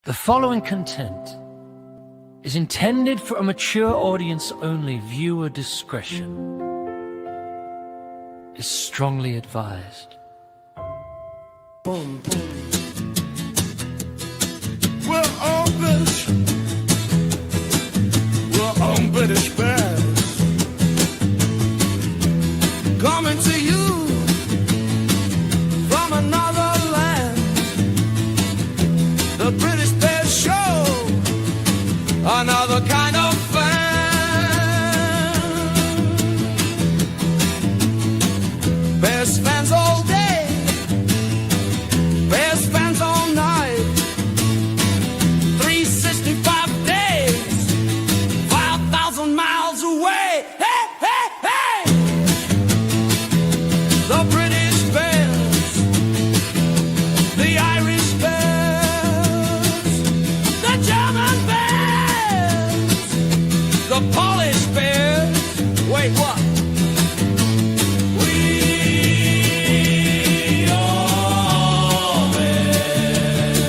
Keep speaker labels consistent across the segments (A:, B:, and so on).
A: The following content is intended for a mature audience only. Viewer discretion is strongly advised.
B: Boom, boom. We're on British Bears, coming to you from another land. The British Bears Show, another kind of fan. Bears fans all day, Bears fans all night, 365 days, 5,000 miles away. Hey, hey, hey! The British Bears, the Irish Bears, the German Bears, the Polish Bears. Wait, what? We are Bears.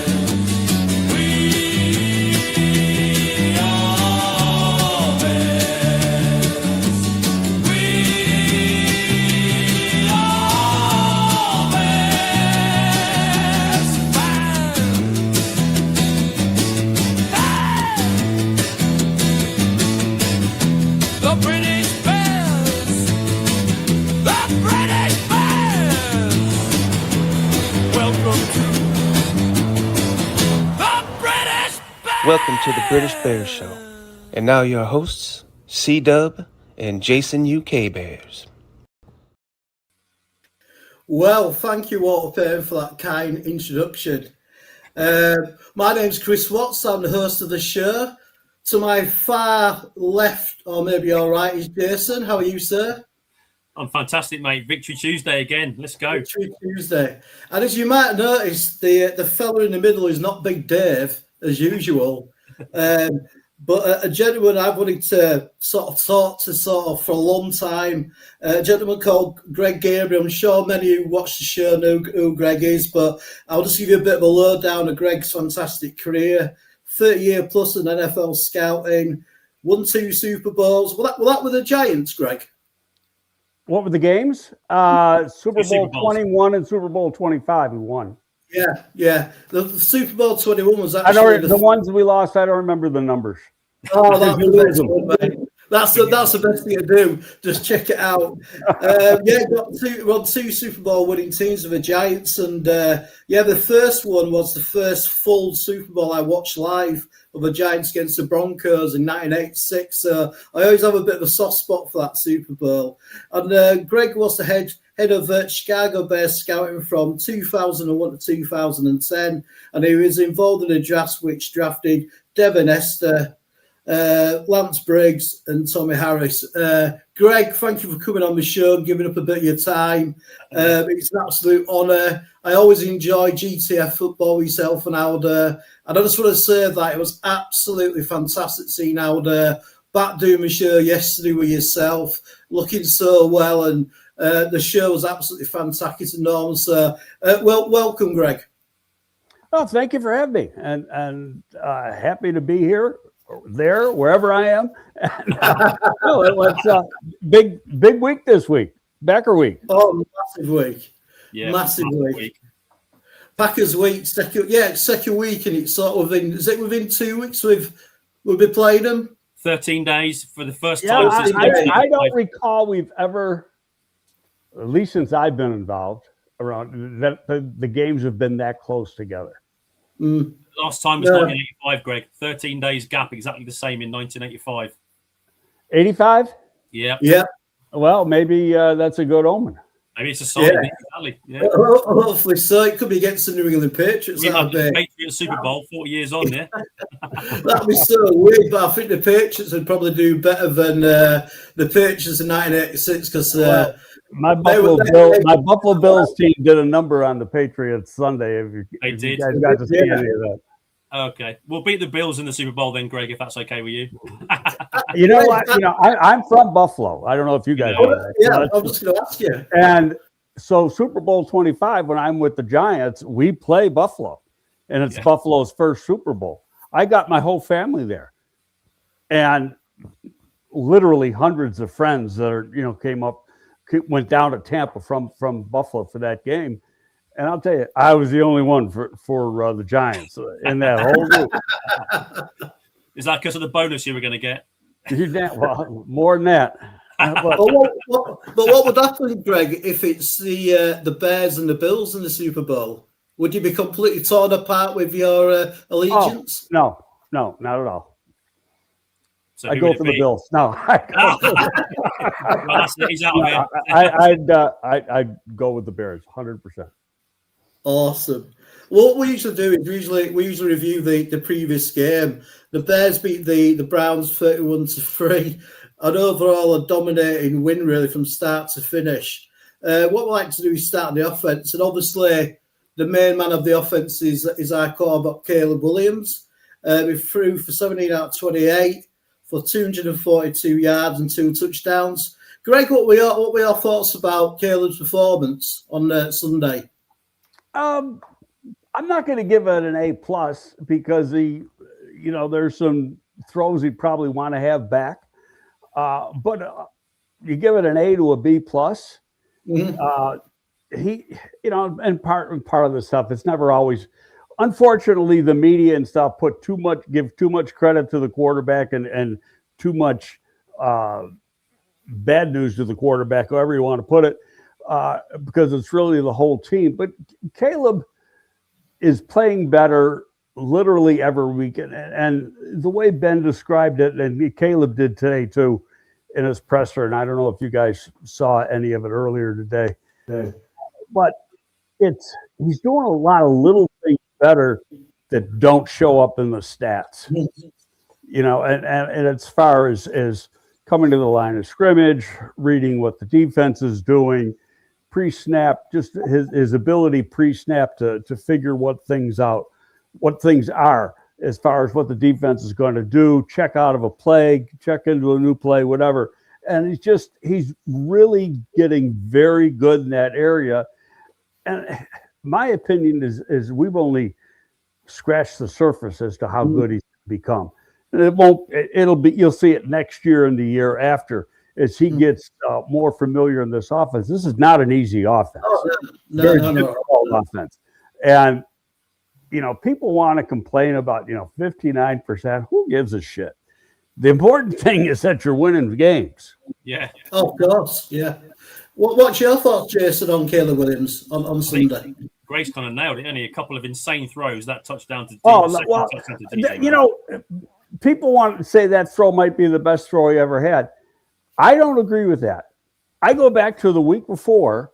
B: We are Bears. We are Bears fans. The British Bears, the British Bears. Welcome to the British Bears.
C: Welcome to the British Bears Show. And now your hosts, C-Dub and Jason UK Bears.
D: Well, thank you all for that kind introduction. My name's Chris Watts. I'm the host of the show. To my far left, or maybe all right, is Jason. How are you, sir?
E: I'm fantastic, mate. Victory Tuesday again. Let's go.
D: Victory Tuesday. And as you might notice, the fella in the middle is not Big Dave, as usual. But a gentleman I've wanted to sort of talk to for a long time, a gentleman called Greg Gabriel. I'm sure many who watch the show know who Greg is, but I'll just give you a bit of a lowdown of Greg's fantastic career. 30-year plus in NFL scouting, won 2 Super Bowls. Well, that were the Giants, Greg.
F: What were the games? Super Bowl 21 and Super Bowl 25 we won.
D: Yeah. The Super Bowl 21 was
F: I
D: actually
F: don't, the ones we lost, I don't remember the numbers.
D: Oh, that's the best one, mate. That's the best thing to do. Just check it out. Got 2 Super Bowl winning teams with the Giants, and the first one was the first full Super Bowl I watched live of the Giants against the Broncos in 1986. So I always have a bit of a soft spot for that Super Bowl. And Greg was the head of Chicago Bears scouting from 2001 to 2010, and he was involved in a draft which drafted Devin Hester, Lance Briggs and Tommy Harris. Greg, thank you for coming on the show and giving up a bit of your time. It's an absolute honour. I always enjoy GTF football myself, and I just want to say that it was absolutely fantastic seeing Howard back doing the show yesterday with yourself, looking so well, and the show was absolutely fantastic. It's enormous. Welcome, Greg.
F: Oh, thank you for having me, and happy to be here, there, wherever I am. It's big week this week, Becker week.
D: Oh, massive week.
E: Yeah,
D: massive week. Packers week, second week, and it's sort of within 2 weeks we've been playing them?
E: 13 days for the first time since
F: I don't recall we've ever, at least since I've been involved, around that the games have been that close together.
E: Last time was 1985, Greg. 13 days gap, exactly the same in 1985.
F: 85?
E: Yeah.
F: Well, maybe that's a good omen.
E: Maybe it's a sign. Yeah.
D: Hopefully so. It could be against the New England Patriots.
E: We had the Patriots Super Bowl 40 years on, yeah.
D: That'd be so weird, but I think the Patriots would probably do better than the Patriots in 1986 because
F: my Buffalo Bills team did a number on the Patriots Sunday. If you guys got to see any of that.
E: Okay, we'll beat the Bills in the Super Bowl then, Greg, if that's okay with you.
F: You know what? I'm from Buffalo. I don't know if you guys know that.
D: Yeah, I was just going to ask you.
F: And so Super Bowl 25, when I'm with the Giants, we play Buffalo. and it's
E: Yeah.
F: Buffalo's first Super Bowl. I got my whole family there, and literally hundreds of friends that are, went down to Tampa from Buffalo for that game. And I'll tell you, I was the only one for the Giants in that whole group.
E: Is that because of the bonus you were going to get?
F: Well, more than that.
D: But what would happen, Greg, if it's the Bears and the Bills in the Super Bowl? Would you be completely torn apart with your allegiance?
F: No, not at all.
E: So
F: I go for the Bills. No,
E: he's out of it.
F: I'd go with the Bears, 100%.
D: Awesome. What we usually do is we usually review the previous game. The Bears beat the Browns 31-3, and overall a dominating win really from start to finish. What we like to do is start on the offense, and obviously the main man of the offense is our quarterback Caleb Williams. We threw for 17 out of 28 for 242 yards and 2 touchdowns. Greg, what were your thoughts about Caleb's performance on Sunday?
F: I'm not going to give it an A+ because there's some throws he'd probably want to have back. But you give it an A to a B+.
D: Mm-hmm.
F: He, and part of the stuff, it's never always. Unfortunately, the media and stuff give too much credit to the quarterback and too much bad news to the quarterback, however you want to put it, because it's really the whole team. But Caleb is playing better literally every week. And the way Ben described it, and Caleb did today too in his presser, and I don't know if you guys saw any of it earlier today, but he's doing a lot of little things better that don't show up in the stats. And as far as coming to the line of scrimmage, reading what the defense is doing, pre-snap, just his ability pre-snap to figure what things are as far as what the defense is going to do, check out of a play, check into a new play, whatever. And he's really getting very good in that area. And my opinion is we've only scratched the surface as to how good he's become. And you'll see it next year and the year after as he gets more familiar in this offense. This is not an easy offense. Very difficult offense. And, people want to complain about, 59%. Who gives a shit? The important thing is that you're winning games.
E: Yeah.
D: Of course, yeah. What's your thoughts, Jason, on Caleb Williams on Sunday?
E: Grace kind of nailed it. Only a couple of insane throws. That touchdown to
F: DJ. People want to say that throw might be the best throw he ever had. I don't agree with that. I go back to the week before,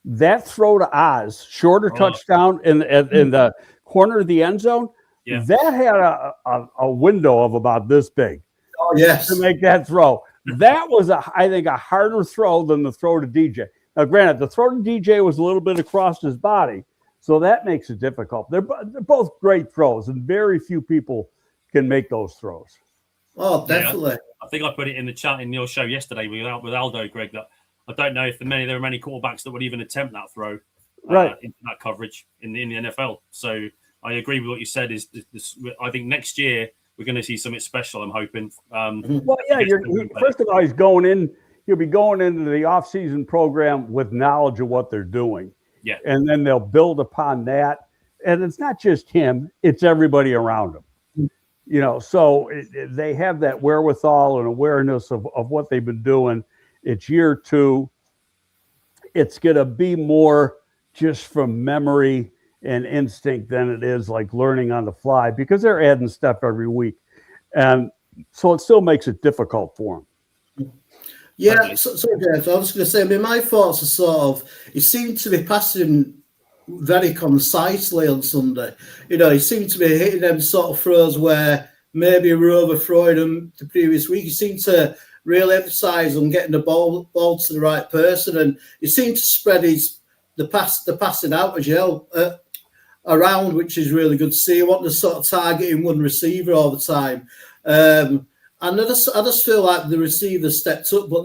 F: that throw to Oz, shorter touchdown in the corner of the end zone. Yeah. That had a window of about this big.
D: Oh, yes.
F: To make that throw. That was, I think, a harder throw than the throw to DJ. Now, granted, the throw to DJ was a little bit across his body, so that makes it difficult. They're both great throws, and very few people can make those throws.
D: Oh, definitely.
E: Yeah, I think I put it in the chat in your show yesterday with Aldo, Greg, that I don't know if there are many quarterbacks that would even attempt that throw into that coverage in the NFL. So I agree with what you said. I think next year we're going to see something special, I'm hoping.
F: First of all, he'll be going into the off-season program with knowledge of what they're doing.
E: Yeah.
F: And then they'll build upon that. And it's not just him, it's everybody around him. So they have that wherewithal and awareness of what they've been doing. It's year 2. It's going to be more just from memory and instinct than it is like learning on the fly, because they're adding stuff every week. And so it still makes it difficult for them.
D: Yeah, so Jeff, I was going to say, my thoughts are sort of, he seemed to be passing very concisely on Sunday. He seemed to be hitting them sort of throws where maybe we were overthrowing them the previous week. He seemed to really emphasize on getting the ball to the right person, and he seemed to spread the passing out as well around, which is really good to see. He wanted to sort of targeting one receiver all the time. And I just feel like the receivers stepped up, but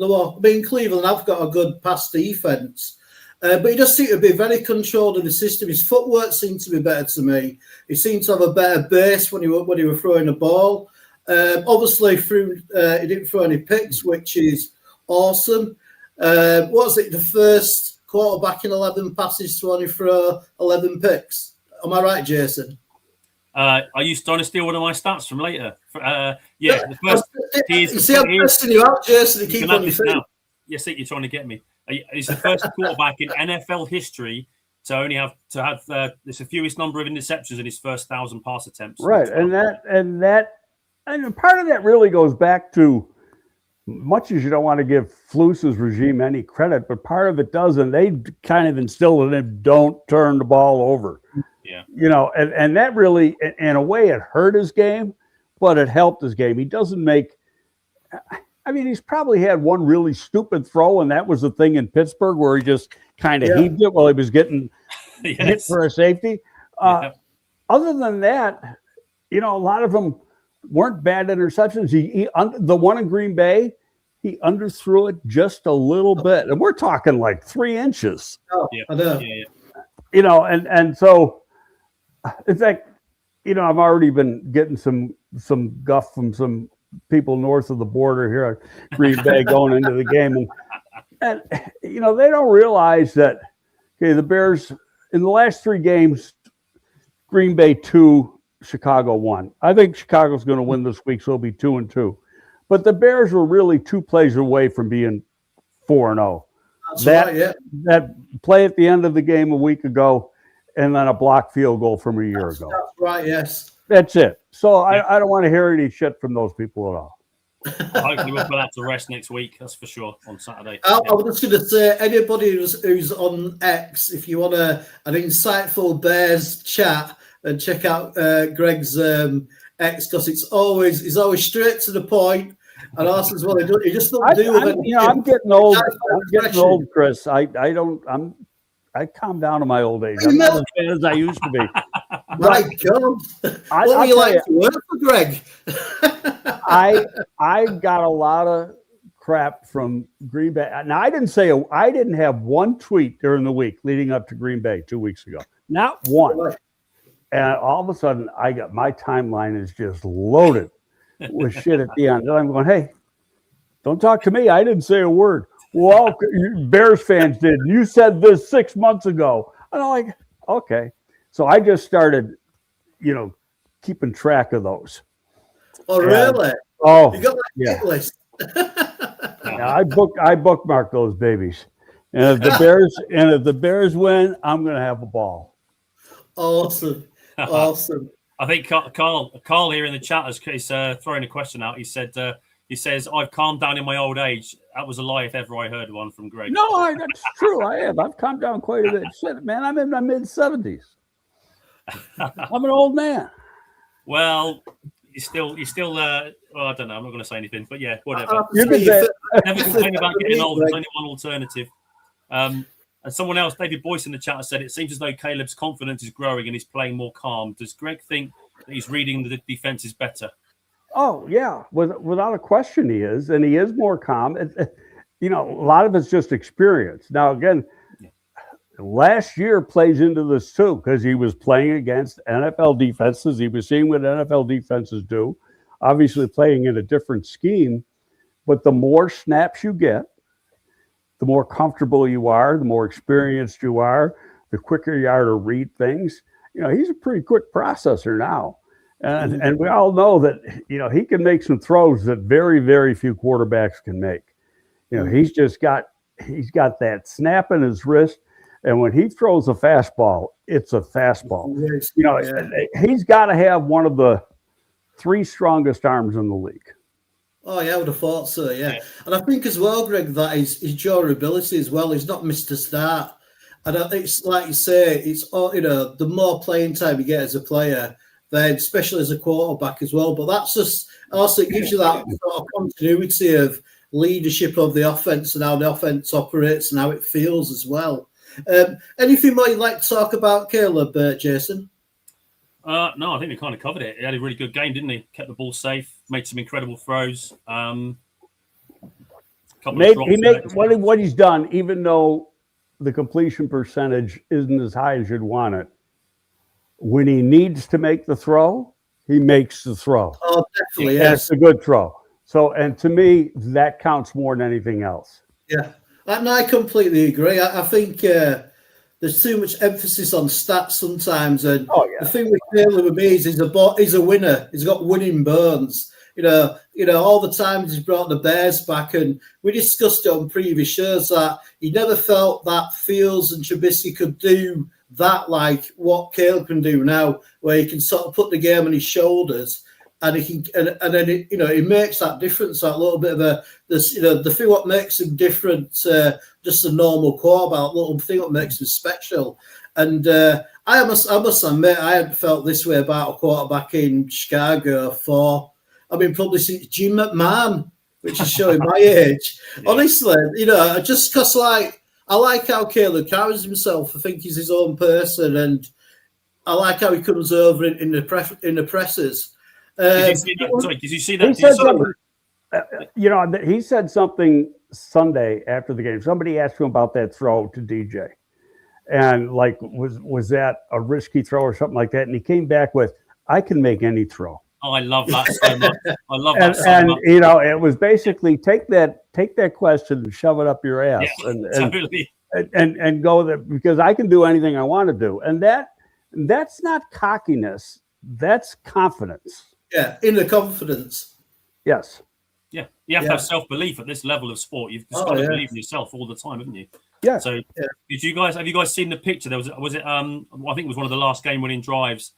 D: Cleveland have got a good pass defense. But he just seemed to be very controlled in the system. His footwork seemed to be better to me. He seemed to have a better base when he were throwing the ball. Obviously, he didn't throw any picks, which is awesome. What was it? The first quarterback in 11 passes to only throw 11 picks. Am I right, Jason?
E: Are you trying to steal one of my stats from later? Yeah, the first.
D: You see, I'm testing you out, Jason. To keep on your feet.
E: Yes, you're trying to get me. He's the first quarterback in NFL history to only have it's the fewest number of interceptions in his first 1,000 pass attempts.
F: Right, and part of that really goes back to, much as you don't want to give Flus's regime any credit, but part of it does, and they kind of instilled in him, don't turn the ball over.
E: Yeah.
F: And that really, in a way, it hurt his game, but it helped his game. He doesn't make, he's probably had one really stupid throw, and that was the thing in Pittsburgh where he just kind of heaved it while he was getting hit for a safety. Other than that, a lot of them weren't bad interceptions. The one in Green Bay, he underthrew it just a little bit, and we're talking like 3 inches.
D: Oh,
E: yeah.
D: I know.
E: Yeah.
F: And so it's like, I've already been getting some guff from some people north of the border here at Green Bay going into the game. And they don't realize that, the Bears, in the last 3 games, Green Bay 2, Chicago 1. I think Chicago's going to win this week, so it'll be 2-2. But the Bears were really 2 plays away from being 4-0. That play at the end of the game a week ago, and then a blocked field goal from a year ago.
D: That's right, yes.
F: That's it. So I don't want to hear any shit from those people at all.
E: Hopefully we'll put that to rest next week. That's for sure, on Saturday.
D: I was just going to say, anybody who's on X, if you want an insightful Bears chat, and check out Greg's X, because he's always straight to the point. And also as well, he just don't do it.
F: I'm getting old. I'm getting old, Chris. I calm down in my old age. I'm not as bad as I used to be.
D: My God. What would you like to work for, Greg?
F: I got a lot of crap from Green Bay. Now, I didn't have one tweet during the week leading up to Green Bay 2 weeks ago. Not one. And all of a sudden, my timeline is just loaded with shit at the end. And I'm going, hey, don't talk to me. I didn't say a word. Well, Bears fans did. You said this 6 months ago. And I'm like, okay. So I just started, keeping track of those.
D: Oh, really?
F: Oh,
D: you got that hit list.
F: I bookmark those babies. And if the Bears win, I'm going to have a ball.
D: Awesome. Awesome.
E: I think Carl here in the chat is throwing a question out. He says, I've calmed down in my old age. That was a lie if ever I heard one from Greg.
F: No, that's true. I have. I've calmed down quite a bit. Shit, man, I'm in my mid-70s. I'm an old man.
E: Well, he's still I don't know. I'm not going to say anything, but yeah, whatever.
F: You can say,
E: Never complain about getting old. There's only one alternative. And someone else, David Boyce in the chat, said, it seems as though Caleb's confidence is growing and he's playing more calm. Does Greg think that he's reading the defenses better?
F: Oh, yeah. Without a question, he is. And he is more calm. A lot of it's just experience. Now, again, last year plays into this too, because he was playing against NFL defenses. He was seeing what NFL defenses do, obviously playing in a different scheme. But the more snaps you get, the more comfortable you are, the more experienced you are, the quicker you are to read things. He's a pretty quick processor now. And we all know that, he can make some throws that very, very few quarterbacks can make. He's got that snap in his wrist. And when he throws a fastball, it's a fastball. He's got to have one of the 3 strongest arms in the league.
D: Oh, yeah, I would have thought so, yeah. And I think as well, Greg, that his durability as well. He's not missed a start. And it's like you say, it's the more playing time you get as a player, then especially as a quarterback as well. But that's just also it gives you that sort of continuity of leadership of the offense and how the offense operates and how it feels as well. Anything more you'd like to talk about, Caleb, Jason?
E: No, I think we kind of covered it. He had a really good game, didn't he? Kept the ball safe, made some incredible throws.
F: What he's done, even though the completion percentage isn't as high as you'd want it, when he needs to make the throw, he makes the throw.
D: Oh, definitely,
F: And
D: yes.
F: it's a good throw. So, and to me, that counts more than anything else.
D: Yeah, and I completely agree. I think there's too much emphasis on stats sometimes, and the thing with Caleb with me is he's a winner. He's got winning burns. You know, all the times he's brought the Bears back, and we discussed it on previous shows that he never felt that Fields and Trubisky could do that like what Caleb can do now, where he can sort of put the game on his shoulders, and he can, and then it, he makes that difference, that little bit of the thing what makes him different, just a normal quarterback, little thing what makes him special. And I must admit, I hadn't felt this way about a quarterback in Chicago probably since Jim McMahon, which is showing my age. Yeah. Honestly, just because I like how Caleb carries himself. I think he's his own person, and I like how he comes over in the presses.
E: Did you see that? Sorry, did you see that?
F: He said something Sunday after the game. Somebody asked him about that throw to DJ, and like, was that a risky throw or something like that? And he came back with, "I can make any throw."
E: Oh, I love that so much. I love that so much.
F: And it was basically take that question and shove it up your ass,
E: totally.
F: and go there, because I can do anything I want to do, and that's not cockiness. That's confidence.
D: Yeah, inner confidence.
F: Yes.
E: Yeah, you have to have self-belief at this level of sport. You've just got to believe in yourself all the time, haven't you?
F: Yeah.
E: So, have you guys seen the picture? I think it was one of the last game-winning drives.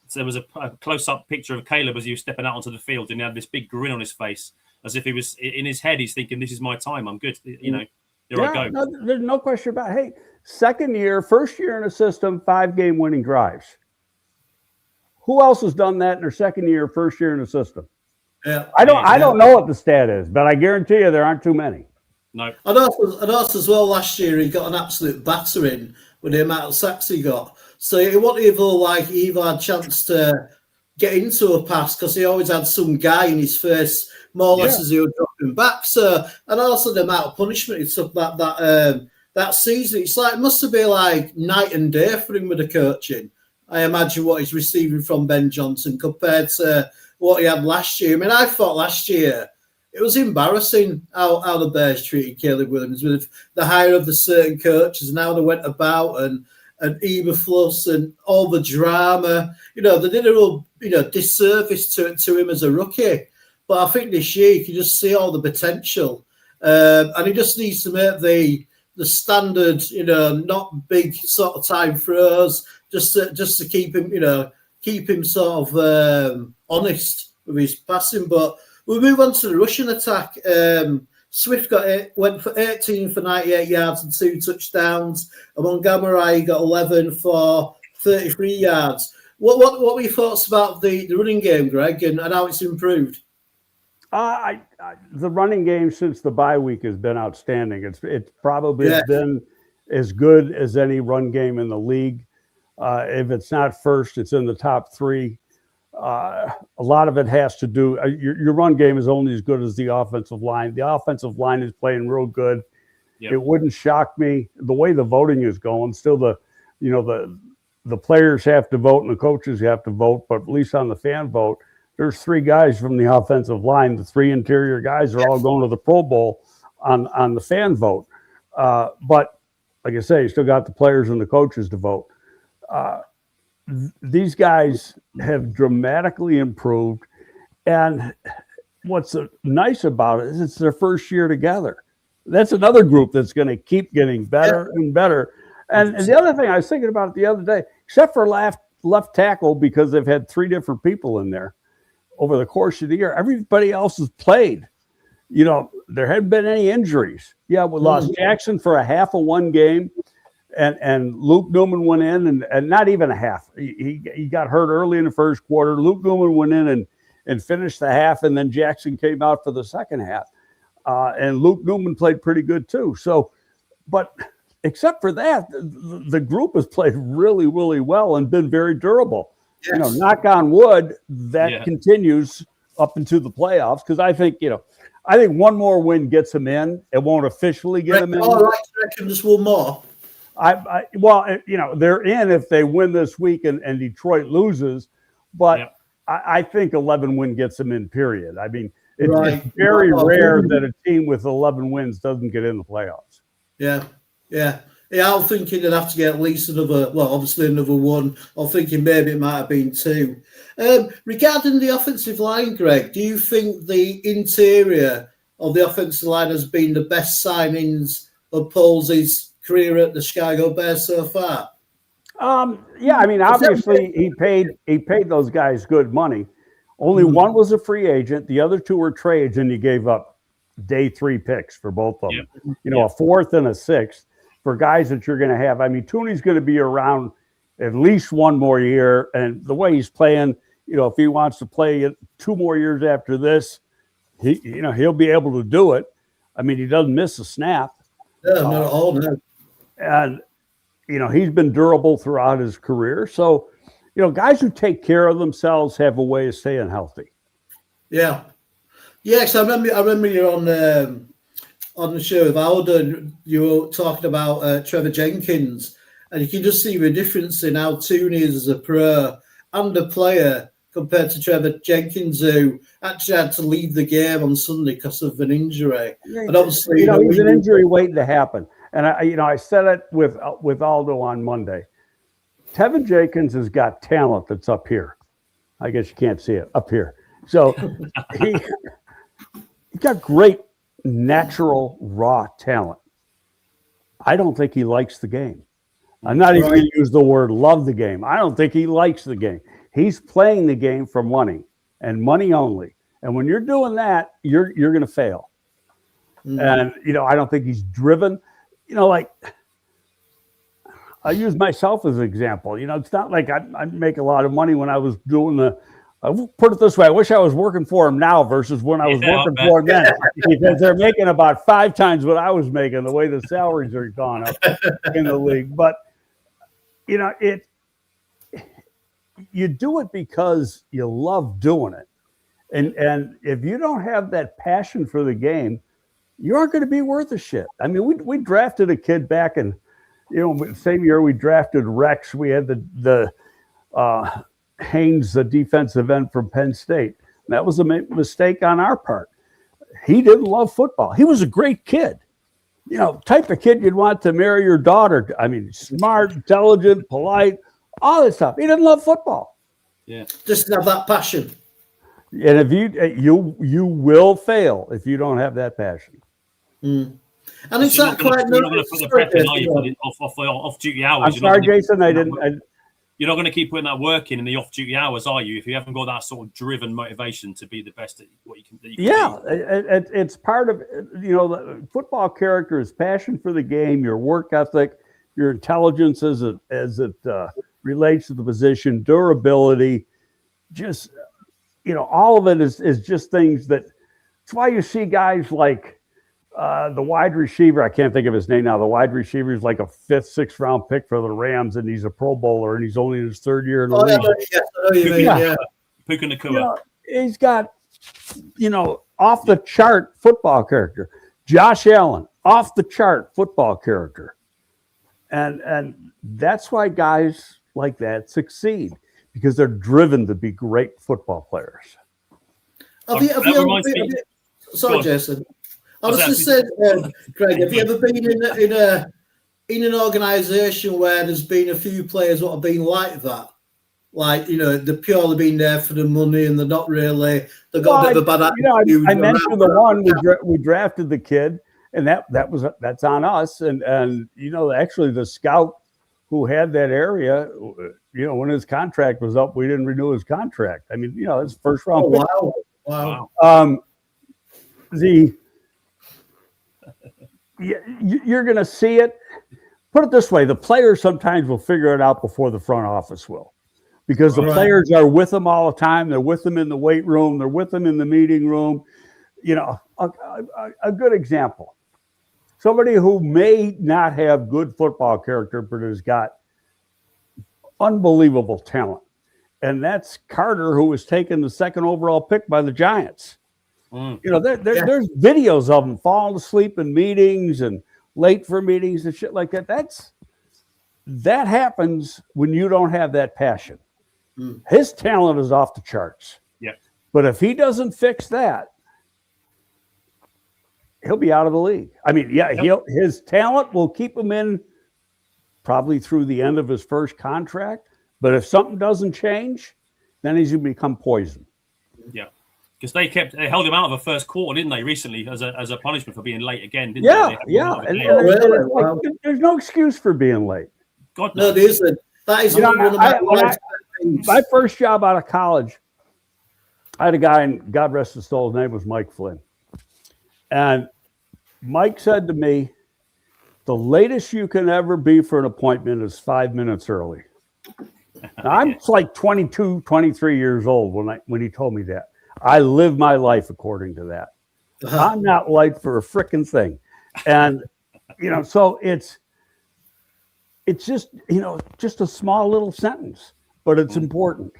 E: So there was a close-up picture of Caleb as he was stepping out onto the field, and he had this big grin on his face, as if he was in his head. He's thinking, "This is my time. I'm good. Here I go."
F: No, there's no question about it. Hey, first year in a system, 5-game winning drives. Who else has done that in their second year, first year in a system?
D: Yeah,
F: I don't know what the stat is, but I guarantee you there aren't too many.
E: No.
D: And also as well, last year he got an absolute battering with the amount of sacks he got. So it wasn't even like he even had a chance to get into a pass, because he always had some guy in his face, more or less, as he was dropping back. So, and also the amount of punishment he took that season, it must have been like night and day for him with the coaching. I imagine what he's receiving from Ben Johnson compared to what he had last year. I mean, I thought last year it was embarrassing how the Bears treated Caleb Williams with the hire of the certain coaches and how they went about, and Eberflus and all the drama. They did a real disservice to him as a rookie. But I think this year you can just see all the potential, and he just needs to make the standard, not big sort of time throws, just to keep him sort of honest with his passing. But we'll move on to the rushing attack. Swift went for 18 for 98 yards and 2 touchdowns. And Montgomery got 11 for 33 yards. What were your thoughts about the running game, Greg, and how it's improved?
F: The running game since the bye week has been outstanding. It's probably been as good as any run game in the league. If it's not first, it's in the top 3. A lot of it has to do. Your run game is only as good as the offensive line. The offensive line is playing real good. Yep. It wouldn't shock me the way the voting is going. Still, the players have to vote and the coaches have to vote, but at least on the fan vote, there's 3 guys from the offensive line. The 3 interior guys are all going to the Pro Bowl on the fan vote. But like I say, you still got the players and the coaches to vote. These guys have dramatically improved. And what's nice about it is it's their first year together. That's another group that's going to keep getting better and better. And the other thing I was thinking about the other day, except for left tackle, because they've had 3 different people in there over the course of the year, everybody else has played. There hadn't been any injuries. Yeah, we lost Jackson for a half of one game. And Luke Newman went in and not even a half. He got hurt early in the first quarter. Luke Newman went in and finished the half, and then Jackson came out for the second half. And Luke Newman played pretty good too. So, but except for that, the group has played really, really well and been very durable. Yes. Knock on wood, that continues up into the playoffs, because I think one more win gets them in. It won't officially get them in.
D: Oh, I reckon just one more.
F: They're in if they win this week and Detroit loses, but I think 11 win gets them in, period. I mean, it's very rare that a team with 11 wins doesn't get in the playoffs.
D: Yeah. I'm thinking they'd have to get at least obviously another one. I'm thinking maybe it might have been 2. Regarding the offensive line, Greg, do you think the interior of the offensive line has been the best signings of Paul's career at the Chicago Bears so far?
F: I mean, obviously he paid those guys good money. Only one was a free agent. The other 2 were trades, and he gave up day 3 picks for both of them. A 4th and a 6th for guys that you're going to have. I mean, Tooney's going to be around at least 1 more year, and the way he's playing, if he wants to play 2 more years after this, he'll be able to do it. I mean, he doesn't miss a snap.
D: No, not at all. No.
F: And he's been durable throughout his career. So, guys who take care of themselves have a way of staying healthy.
D: Yeah. Yes, I remember you're on the show with Alden. You were talking about Trevor Jenkins, and you can just see the difference in how Tooney is as a pro and a player compared to Trevor Jenkins, who actually had to leave the game on Sunday because of an injury. And obviously,
F: he's an injury waiting to happen. And I said it with Aldo on Monday. Tevin Jenkins has got talent that's up here. I guess you can't see it up here. So he got great natural raw talent. I don't think he likes the game. I'm not even going to use the word love the game. I don't think he likes the game. He's playing the game for money and money only. And when you're doing that, you're going to fail. And, I don't think he's driven. Like I use myself as an example. It's not like I make a lot of money when I was doing I'll put it this way. I wish I was working for him now versus when I was working for him then, because they're making about 5 times what I was making, the way the salaries are gone up in the league. But, you do it because you love doing it. And if you don't have that passion for the game, you aren't going to be worth a shit. I mean, we drafted a kid back in, same year we drafted Rex. We had the Haynes, the defensive end from Penn State. That was a mistake on our part. He didn't love football. He was a great kid. Type of kid you'd want to marry your daughter. I mean, smart, intelligent, polite, all this stuff. He didn't love football.
D: Yeah. Just have that passion.
F: And if you will fail if you don't have that passion.
D: And it's
E: you're
D: not
E: not
D: quite.
E: going to put the prep in, are you, off duty hours?
F: I'm sorry, Jason.
E: You're not going to keep putting that work in the off-duty hours, are you? If you haven't got that sort of driven motivation to be the best at what you can do.
F: It's part of the football character is passion for the game, your work ethic, your intelligence as it relates to the position, durability, just all of it is just things that. It's why you see guys like. The wide receiver, I can't think of his name now. The wide receiver is like a 5th, 6th round pick for the Rams, and he's a Pro Bowler, and he's only in his 3rd year in the league.
E: Puka Nacua.
F: He's got, off the chart football character. Josh Allen, off the chart football character, and that's why guys like that succeed because they're driven to be great football players.
D: Sorry, Jason. I was just saying, Craig, have you ever been in an organisation where there's been a few players that have been like that? Like, they're purely been there for the money and they're not really, they've got a bit of a bad attitude.
F: I mentioned the one we drafted the kid, and that's on us. And actually the scout who had that area, when his contract was up, we didn't renew his contract. I mean, it's first round.
D: Oh, wow.
F: You're going to see it. Put it this way, the players sometimes will figure it out before the front office will, because the players are with them all the time. They're with them in the weight room. They're with them in the meeting room. A good example, somebody who may not have good football character, but has got unbelievable talent. And that's Carter, who was taken the 2nd overall pick by the Giants. There's videos of him falling asleep in meetings and late for meetings and shit like that. that happens when you don't have that passion. His talent is off the charts.
E: Yeah.
F: But if he doesn't fix that, he'll be out of the league. I mean, his talent will keep him in probably through the end of his first contract. But if something doesn't change, then he's going to become poison.
E: Yeah. Because they held him out of the first quarter, didn't they, recently, as a punishment for being late again, didn't they?
F: There's no excuse for being late.
E: God,
D: no, there isn't. That is one of my things.
F: My first job out of college, I had a guy, and God rest his soul, his name was Mike Flynn. And Mike said to me, the latest you can ever be for an appointment is 5 minutes early. Now, I'm like 22, 23 years old when he told me that. I live my life according to that. I'm not late for a freaking thing. And, so it's just, just a small little sentence, but it's important.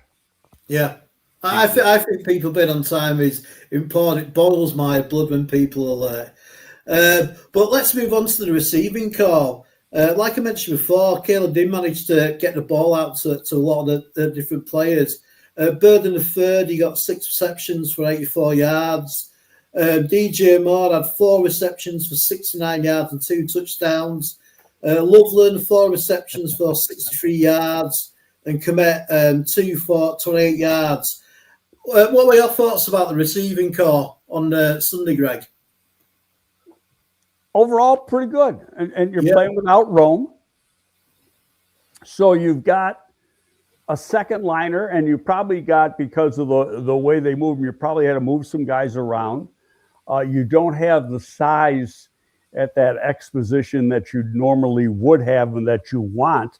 D: Yeah. I think people being on time is important. It boils my blood when people are late. But let's move on to the receiving call. Like I mentioned before, Caleb did manage to get the ball out to a lot of the different players. Bird in the third, he got 6 receptions for 84 yards. DJ Moore had 4 receptions for 69 yards and 2 touchdowns. Loveland, 4 receptions for 63 yards. And Komet, 2 for 28 yards. What were your thoughts about the receiving core on Sunday, Greg?
F: Overall, pretty good. And you're playing without Rome. So you've got a second liner, and you probably got, because of the way they move, you probably had to move some guys around. You don't have the size at that X position that you normally would have and that you want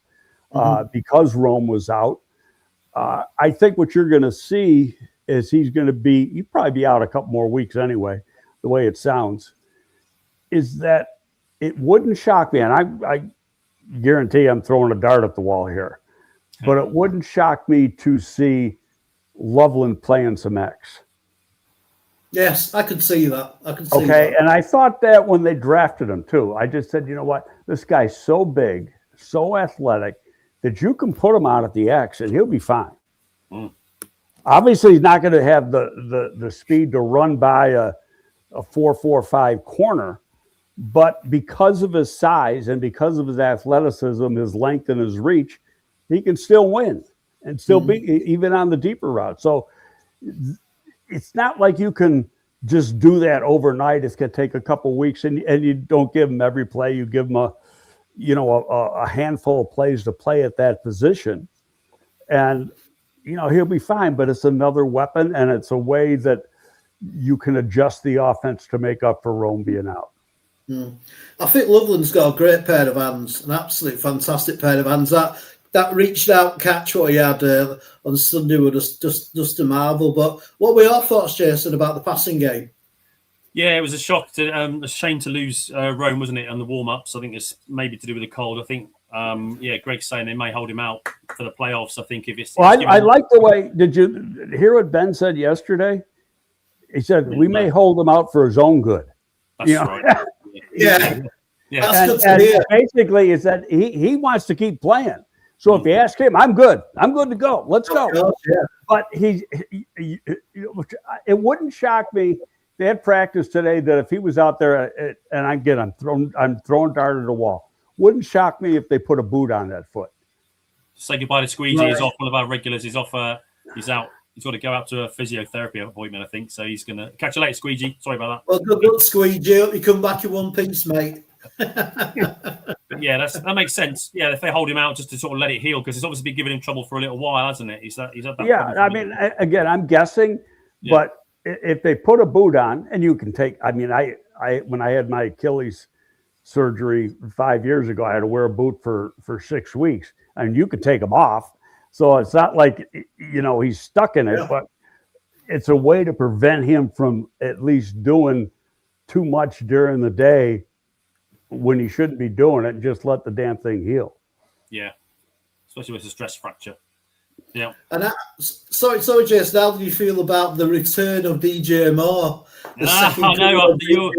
F: because Rome was out. I think what you're going to see is he'd probably be out a couple more weeks anyway, the way it sounds, is that it wouldn't shock me, and I guarantee I'm throwing a dart at the wall here, but it wouldn't shock me to see Loveland playing some X.
D: Yes, I could see that.
F: Okay, and I thought that when they drafted him too. I just said, you know what? This guy's so big, so athletic, that you can put him out at the X and he'll be fine. Obviously, he's not going to have the speed to run by a 4.45 corner, but because of his size and because of his athleticism, his length, and his reach, he can still win and still be even on the deeper route. So it's not like you can just do that overnight. It's going to take a couple of weeks, and you don't give him every play. You give him a handful of plays to play at that position, and he'll be fine. But it's another weapon, and it's a way that you can adjust the offense to make up for Rome being out.
D: I think Loveland's got a great pair of hands, an absolute fantastic pair of hands. That reached out catch what he had on Sunday was just a marvel. But what were your thoughts, Jason, about the passing game?
E: Yeah, it was a shock. A shame to lose Rome, wasn't it, on the warm-ups? I think it's maybe to do with the cold. I think, Greg's saying they may hold him out for the playoffs. I think if it's...
F: I like the way... Did you hear what Ben said yesterday? He said, we may hold him out for his own good.
E: That's right.
D: Yeah.
F: That's and basically, is that he wants to keep playing. So if you ask him, I'm good. I'm good to go. Let's go.
D: Yeah.
F: But it wouldn't shock me. They had practice today that if he was out there, and I'm throwing dart at a wall. Wouldn't shock me if they put a boot on that foot.
E: Say goodbye to Squeegee. Right. He's off. One of our regulars. He's off. He's out. He's got to go out to a physiotherapy appointment, I think. So he's going to catch you later, Squeegee. Sorry about that.
D: Well, good luck, Squeegee. Hope you come back in one piece, mate.
E: Yeah, that makes sense. Yeah, if they hold him out just to sort of let it heal, because it's obviously been giving him trouble for a little while, hasn't it? He's had that.
F: Yeah, I mean, again, I'm guessing, but if they put a boot on, and you can take, I mean, I when I had my Achilles surgery 5 years ago, I had to wear a boot for 6 weeks, and you could take them off. So it's not like, he's stuck in it, but it's a way to prevent him from at least doing too much during the day when he shouldn't be doing it, and just let the damn thing heal.
E: Yeah, especially with a stress fracture. Yeah.
D: And sorry, Jason, how do you feel about the return of DJ Moore?
E: I know. After you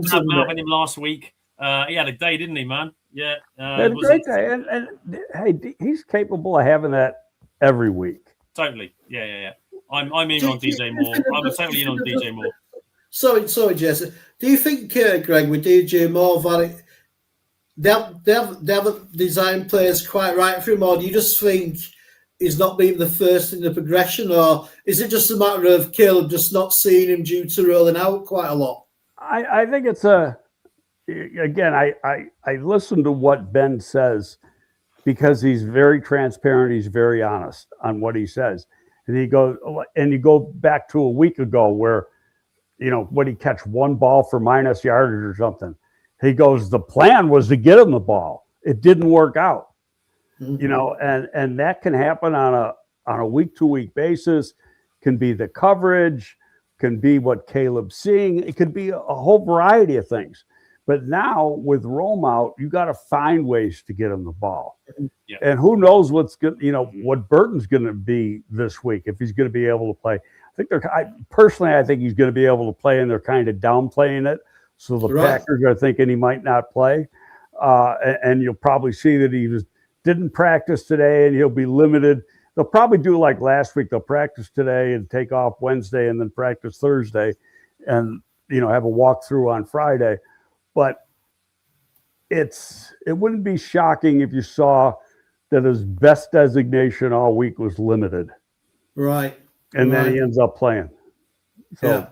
E: having him last week, he had a day, didn't he, man? Yeah,
F: Had a great day, and hey, he's capable of having that every week.
E: Totally. Yeah. I'm in on DJ Moore. I'm totally in on DJ Moore.
D: Sorry, Jesse. Do you think, Greg, with DJ Moore, that they haven't designed players quite right for him, or do you just think he's not being the first in the progression, or is it just a matter of Caleb just not seeing him due to rolling out quite a lot?
F: I think it's again, I listen to what Ben says because he's very transparent. He's very honest on what he says. And you go back to a week ago where, when he catch one ball for minus yardage or something, he goes, the plan was to get him the ball. It didn't work out, and that can happen on a week to week basis, can be the coverage, can be what Caleb's seeing. It could be a whole variety of things. But now with Rome out, you got to find ways to get him the ball.
E: Yeah.
F: And who knows what's good, what Burton's going to be this week, if he's going to be able to play. I think he's going to be able to play, and they're kind of downplaying it. So the Packers are thinking he might not play. And you'll probably see that he didn't practice today, and he'll be limited. They'll probably do like last week. They'll practice today and take off Wednesday and then practice Thursday and, have a walkthrough on Friday. But it wouldn't be shocking if you saw that his best designation all week was limited.
D: Right.
F: And then he ends up playing. So,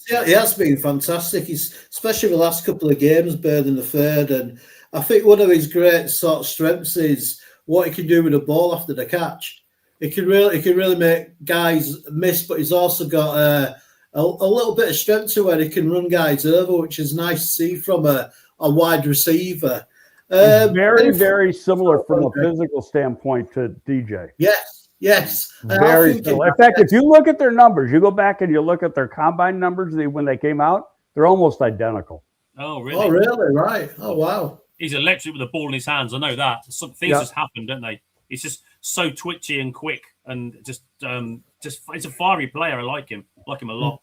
D: yeah, he has been fantastic. He's, especially the last couple of games, Bird in the third. And I think one of his great sort of strengths is what he can do with the ball after the catch. He can really make guys miss, but he's also got a little bit of strength to where he can run guys over, which is nice to see from a wide receiver.
F: Very, very similar from a physical standpoint to DJ.
D: Yes.
F: Very similar. In fact, if you look at their numbers, you go back and you look at their combine numbers when they came out, they're almost identical.
E: Oh, really?
D: Oh, really? Right. Oh, wow.
E: He's electric with the ball in his hands. I know that. Some things just happen, don't they? He's just so twitchy and quick, and just he's a fiery player. I like him. I like him a lot.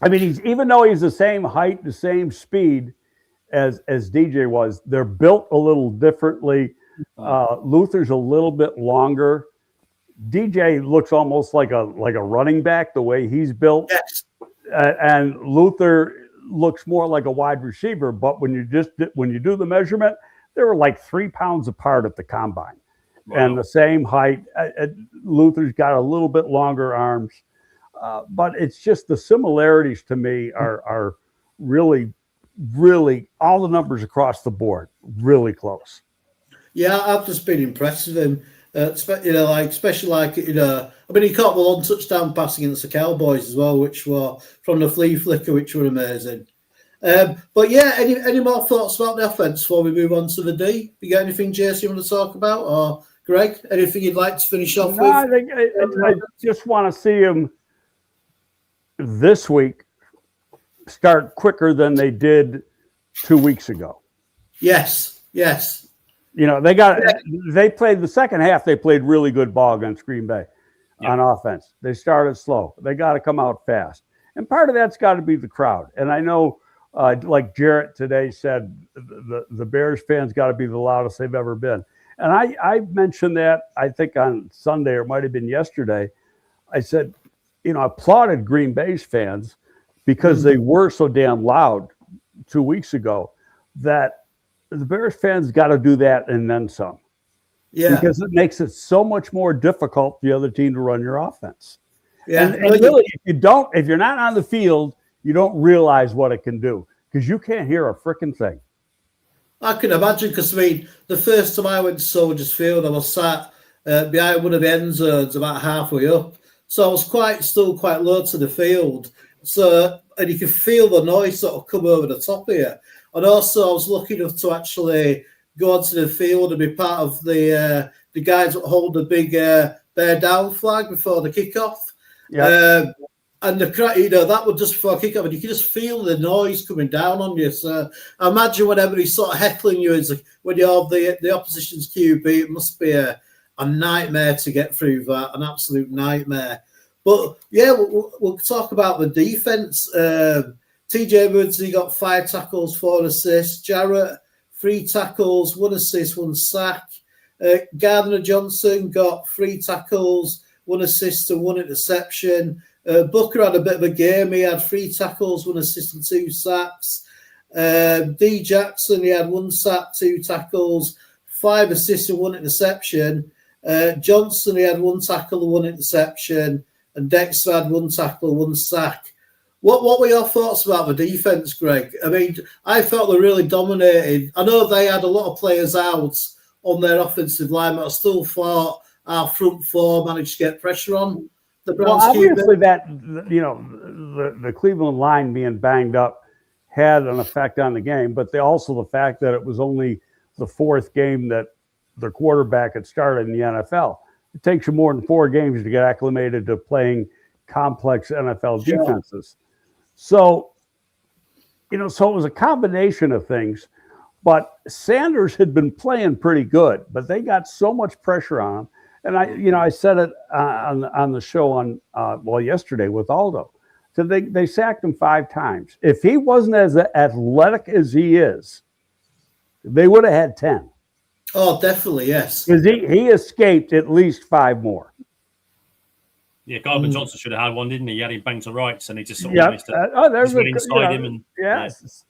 F: I mean, even though he's the same height, the same speed as DJ was, they're built a little differently. Luther's a little bit longer. DJ looks almost like a running back the way he's built.
D: Yes.
F: And Luther looks more like a wide receiver. But when you do the measurement, they were like 3 pounds apart at the combine. Wow. And the same height. Luther's got a little bit longer arms. But it's just the similarities to me are really, really all the numbers across the board, really close.
D: Yeah, I've just been impressed with him. Especially I mean, he caught the long touchdown pass against the Cowboys as well, which were from the flea flicker, which were amazing. But yeah, any more thoughts about the offense before we move on to the D? You got anything, Jason, you want to talk about, or Greg, anything you'd like to finish off with?
F: I think I just want to see him this week start quicker than they did 2 weeks ago.
D: Yes.
F: They played the second half. They played really good ball against Green Bay on offense. They started slow. They got to come out fast. And part of that's got to be the crowd. And I know, like Jarrett today said, the Bears fans got to be the loudest they've ever been. And I mentioned that, I think on Sunday, or it might have been yesterday. I said, I applauded Green Bay's fans because they were so damn loud 2 weeks ago that the Bears fans got to do that and then some. Yeah. Because it makes it so much more difficult for the other team to run your offense. Yeah. And really, if you're not on the field, you don't realize what it can do because you can't hear a freaking thing.
D: I can imagine because, the first time I went to Soldiers Field, I was sat behind one of the end zones about halfway up. So I was still quite low to the field. So, and you can feel the noise sort of come over the top of you. And also, I was lucky enough to actually go onto the field and be part of the guys that hold the big bear down flag before the kickoff. Yeah. And the crowd, that was just before kickoff, and you can just feel the noise coming down on you. So I imagine whenever he's sort of heckling you, it's like when you have the opposition's QB, it must be a nightmare to get through that, an absolute nightmare. But yeah, we'll talk about the defense. TJ Woods, he got 5 tackles, 4 assists. Jarrett, 3 tackles, 1 assist, 1 sack. Gardner Johnson got 3 tackles, 1 assist and 1 interception. Booker had a bit of a game. He had 3 tackles, 1 assist and 2 sacks. D. Jackson, he had 1 sack, 2 tackles, 5 assists and 1 interception. Johnson, he had 1 tackle and 1 interception. And Dexter had 1 tackle and 1 sack. What were your thoughts about the defense, Greg? I mean, I felt they really dominated. I know they had a lot of players out on their offensive line, but I still thought our front 4 managed to get pressure on the Browns.
F: Well, obviously that, the Cleveland line being banged up had an effect on the game, but also the fact that it was only the 4th game that the quarterback had started in the NFL. It takes you more than 4 games to get acclimated to playing complex NFL defenses. So, so it was a combination of things, but Sanders had been playing pretty good, but they got so much pressure on him. And I said it on the show yesterday with Aldo. So they sacked him 5 times. If he wasn't as athletic as he is, they would have had 10.
D: Oh, definitely, yes.
F: Because he escaped at least 5 more.
E: Yeah, Gardner Johnson should have had 1, didn't he? He had him banged to rights, and he just sort of missed it.
F: There's
E: inside him, and
F: yes.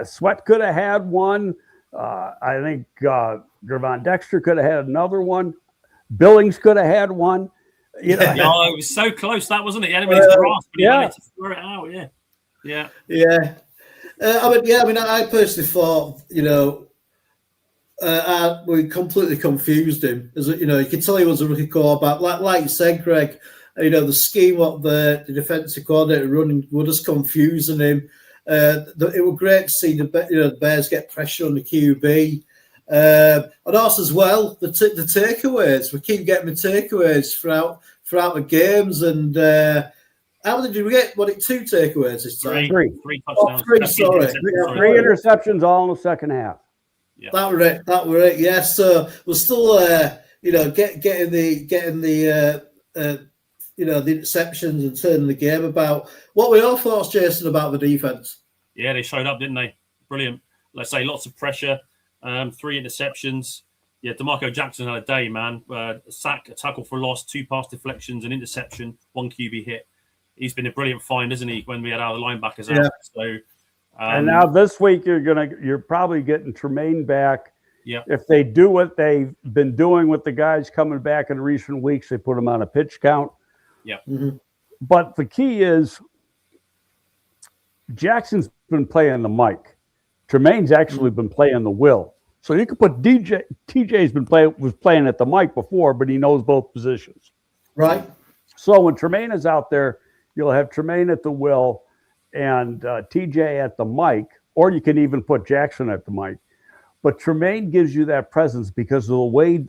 F: Sweat could have had 1. I think Gervon Dexter could have had another 1. Billings could have had 1.
E: It was so close, that wasn't it? He had him in his grasp, but he managed to throw it out.
D: I personally thought, we completely confused him. You could tell he was a rookie quarterback. Like you said, Greg, the scheme what the defensive coordinator running was just confusing him. It was great to see the Bears get pressure on the QB. And also as well, the takeaways. We keep getting the takeaways throughout the games. And how many did we get? 2 takeaways this time?
F: 3
E: touchdowns.
D: 3, sorry.
F: 3 interceptions all in the second half.
D: Yeah. That were it. Yeah. So we're still, getting the interceptions and turning the game about. What were your thoughts, Jason, about the defense?
E: Yeah, they showed up, didn't they? Brilliant. Let's say lots of pressure. 3 interceptions. Yeah, DeMarco Jackson had a day, man. A sack, a tackle for loss, 2 pass deflections, an interception, 1 QB hit. He's been a brilliant find, isn't he? When we had our linebackers out. So.
F: And now this week you're probably getting Tremaine back.
E: Yeah.
F: If they do what they've been doing with the guys coming back in recent weeks, they put them on a pitch count.
E: Yeah.
D: Mm-hmm.
F: But the key is Jackson's been playing the mic. Tremaine's actually been playing the will. So you could put TJ's was playing at the mic before, but he knows both positions.
D: Right.
F: So when Tremaine is out there, you'll have Tremaine at the will and TJ at the mic, or you can even put Jackson at the mic. But Tremaine gives you that presence because of the way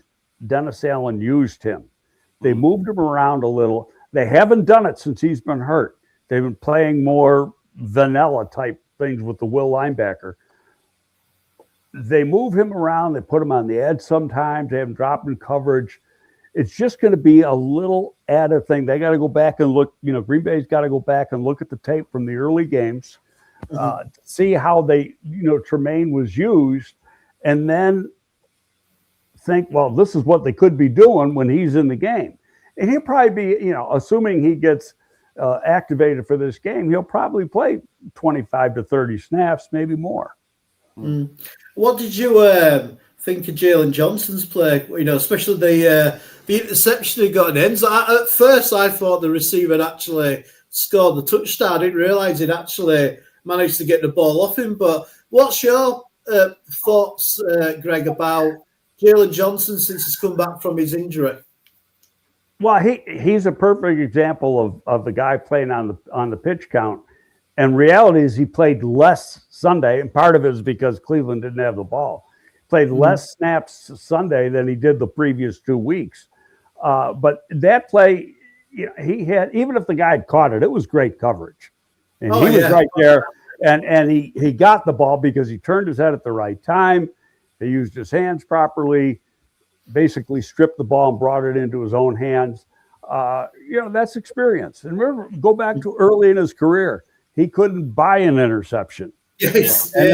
F: Dennis Allen used him. They moved him around a little. They haven't done it since he's been hurt. They've been playing more vanilla type things with the will linebacker. They move him around. They put him on the edge sometimes. They have him drop in coverage. It's just going to be a little added thing. They got to go back and look. Green Bay's got to go back and look at the tape from the early games, see how Tremaine was used, and then think, well, this is what they could be doing when he's in the game. And he'll probably be, assuming he gets activated for this game, he'll probably play 25 to 30 snaps, maybe more.
D: Mm. What did you think of Jalen Johnson's play? Especially the interception he got in ends. At first, I thought the receiver had actually scored the touchdown. I didn't realise he'd actually managed to get the ball off him. But what's your thoughts, Greg, about Jalen Johnson since he's come back from his injury?
F: Well, he's a perfect example of the guy playing on the pitch count. And reality is he played less Sunday, and part of it is because Cleveland didn't have the ball. Played less snaps Sunday than he did the previous 2 weeks. But that play, he had, even if the guy had caught it, it was great coverage. And he was right there. And he got the ball because he turned his head at the right time. He used his hands properly, basically stripped the ball and brought it into his own hands. That's experience. And remember, go back to early in his career. He couldn't buy an interception.
D: Yes.
F: And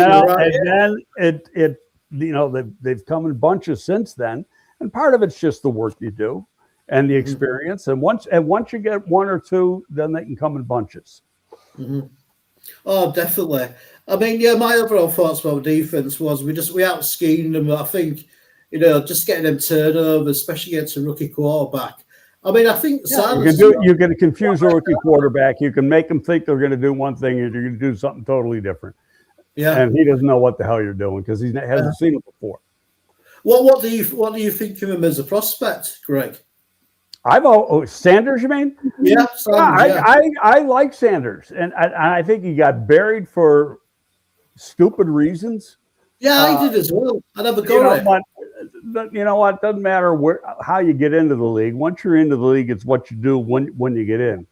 F: then it they've come in bunches since then, and part of it's just the work you do and the experience. And once you get one or two, then they can come in bunches.
D: Mm-hmm. Oh, definitely. I mean, yeah, my overall thoughts about defense was we out schemed them. I think, just getting them turnovers, especially against a rookie quarterback. I mean, I think
F: you can confuse a rookie quarterback. You can make them think they're going to do one thing and you're going to do something totally different.
D: Yeah,
F: and he doesn't know what the hell you're doing because he hasn't seen it before.
D: What do you think of him as a prospect, Greg?
F: Sanders, you mean?
D: Yeah, Sanders,
F: I like Sanders, and I think he got buried for stupid reasons.
D: Yeah, I did as well. I never got it.
F: But you know what? Doesn't matter how you get into the league. Once you're into the league, it's what you do when you get in,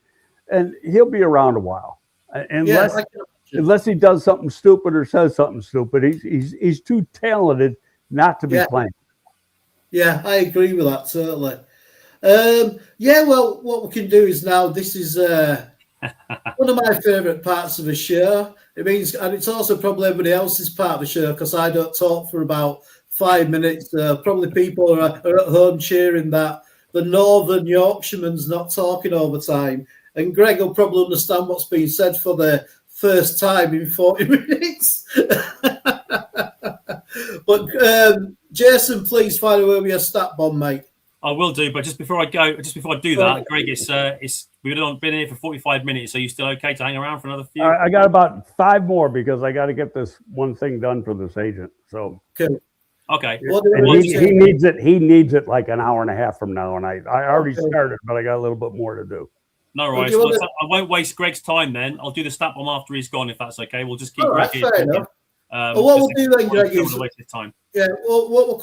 F: and he'll be around a while, unless he does something stupid or says something stupid. He's too talented not to be playing.
D: Yeah, I agree with that totally. Well, what we can do is now. This is one of my favourite parts of the show. And it's also probably everybody else's part of the show because I don't talk for about 5 minutes. Probably people are at home cheering that the Northern Yorkshireman's not talking all the time. And Greg will probably understand what's being said for the first time in 40 minutes. But Jason, please fire away with your stat bomb, mate.
E: I will do, but just before I do that, Greg, we've been here for 45 minutes. Are you still okay to hang around for another few?
F: I got about 5 more because I got to get this one thing done for this agent. So
E: okay.
F: He needs it. He needs it like an hour and a half from now, and I already started, but I got a little bit more to do.
E: No worries. I won't waste Greg's time then. I'll do the stat bomb after he's gone, if that's okay. We'll just keep Greg here.
D: Fair enough. What we'll do then, Greg, is
E: waste his time.
D: Yeah, we'll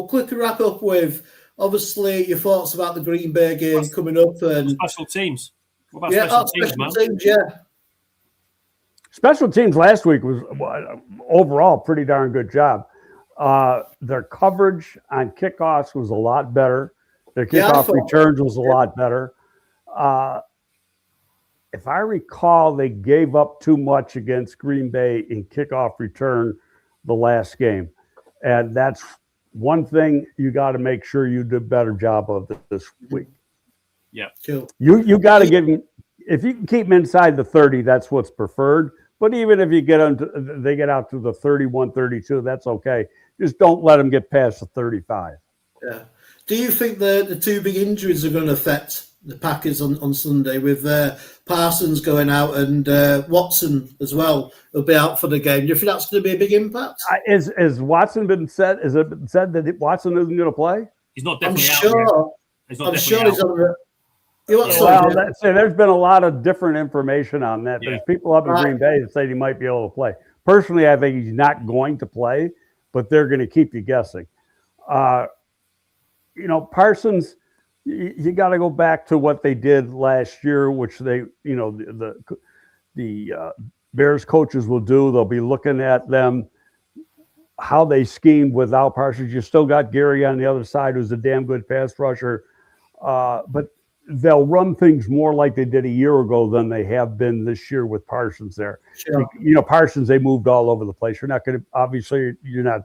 D: quickly wrap up with obviously your thoughts about the Green Bay game coming up and
E: special teams. What about special teams, man?
F: Special teams last week was overall pretty darn good job. Their coverage on kickoffs was a lot better. Their kickoff returns was a lot better. If I recall, they gave up too much against Green Bay in kickoff return the last game. And that's one thing you got to make sure you do a better job of this week.
E: Yeah.
D: Cool.
F: You got to give them, if you can keep them inside the 30, that's what's preferred. But even if they get out to the 31, 32, that's okay. Just don't let them get past the 35.
D: Yeah. Do you think the two big injuries are going to affect the Packers on Sunday with Parsons going out and Watson as well will be out for the game? Do you think that's going to be a big impact?
F: Has Watson been said? Is it been said that Watson isn't going to play?
E: He's not definitely
D: out. I'm sure he's on the.
F: There's been a lot of different information on that. There's people up in Green Bay that say he might be able to play. Personally, I think he's not going to play, but they're going to keep you guessing. Parsons, you got to go back to what they did last year, which they, the Bears coaches will do. They'll be looking at them, how they schemed without Parsons. You still got Gary on the other side, who's a damn good pass rusher, but they'll run things more like they did a year ago than they have been this year with Parsons there.
D: Sure.
F: Parsons, they moved all over the place. You're not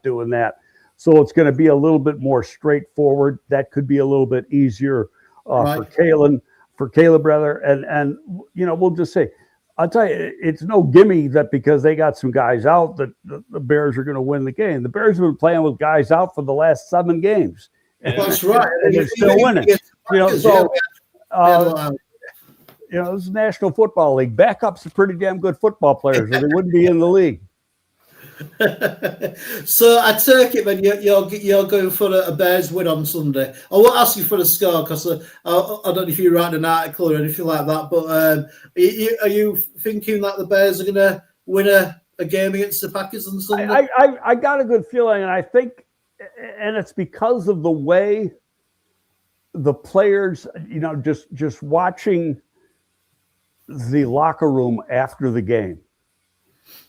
F: doing that. So it's going to be a little bit more straightforward. That could be a little bit easier for Caleb rather. And we'll just say, I'll tell you, it's no gimme that because they got some guys out that the Bears are going to win the game. The Bears have been playing with guys out for the last 7 games.
D: That's right.
F: And they're still winning. This is National Football League. Backups are pretty damn good football players, or they wouldn't be in the league.
D: So I take it, man, you're going for a Bears win on Sunday. I won't ask you for the score because I don't know if you write an article or anything like that. But are you thinking that the Bears are going to win a game against the Packers on Sunday?
F: I got a good feeling, and I think, and it's because of the way the players, just watching the locker room after the game.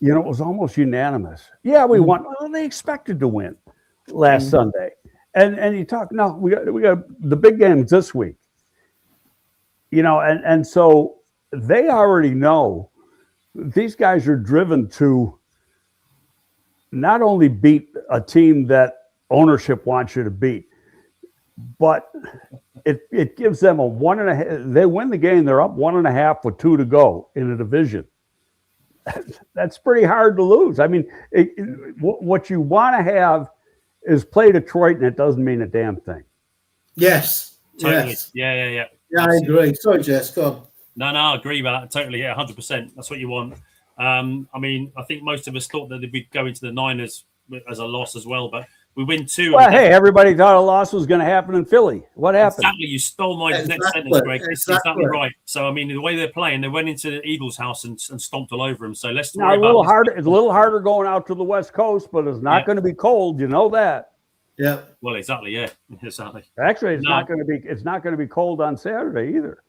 F: It was almost unanimous. Yeah, we won. Well, they expected to win last Sunday. And you talk, no, we got the big games this week. And so they already know these guys are driven to not only beat a team that ownership wants you to beat, but it gives them a 1.5. They win the game. They're up 1.5 with 2 to go in a division. That's pretty hard to lose. I mean, what you want to have is play Detroit, and it doesn't mean a damn thing.
D: Yes.
E: Totally.
D: Yes.
E: Yeah.
D: Yeah, I agree. Sorry, Jess, go on.
E: No, I agree with that. Totally. Yeah, 100%. That's what you want. I mean, I think most of us thought that we'd go into the Niners as a loss as well, but we win 2.
F: Well, hey, everybody thought a loss was going to happen in Philly. What happened?
E: Exactly. You stole my next sentence, Greg. It's exactly right. So, I mean, the way they're playing, they went into the Eagles' house and stomped all over them. So let's
F: now, it's a little harder going out to the West Coast, but it's not going to be cold. You know that.
D: Yeah.
E: Well, exactly. Yeah. Exactly.
F: Actually, it's not going to be cold on Saturday either.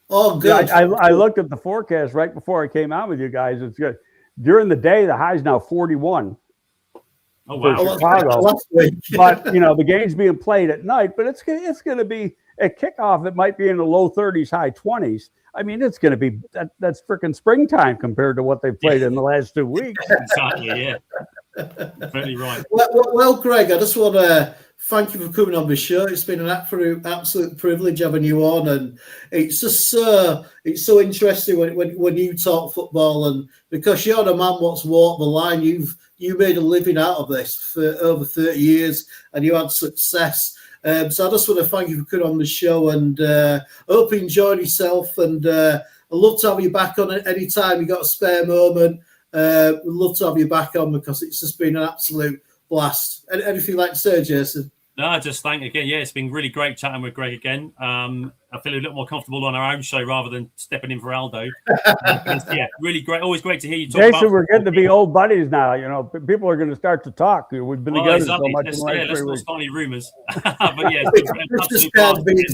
D: Oh, good.
F: Yeah, I looked at the forecast right before I came out with you guys. It's good. During the day, the high's now 41.
E: Oh, wow.
F: For Chicago. But, the game's being played at night, but it's going to be at kickoff. It might be in the low 30s, high 20s. I mean, it's going to be that's freaking springtime compared to what they played in the last 2 weeks.
E: Exactly. Yeah. Very right.
D: Well, Greg, I just want to thank you for coming on the show. It's been an absolute privilege having you on, and it's just it's so interesting when you talk football, and because you're the man what's walked the line. You made a living out of this for over 30 years, and you had success. So I just want to thank you for coming on the show, and I hope you enjoyed yourself. And I'd love to have you back on at any time you got a spare moment. We'd love to have you back on because it's just been an absolute blast. Anything like to say, Jason?
E: No, just thank again. Yeah, it's been really great chatting with Greg again. I feel a little more comfortable on our own show rather than stepping in for Aldo. Yeah, really great. Always great to hear you talk.
F: Jason, we're getting to be old buddies now. People are going to start to talk. We've been together so much.
E: Let's not start any rumors. But yeah, it's been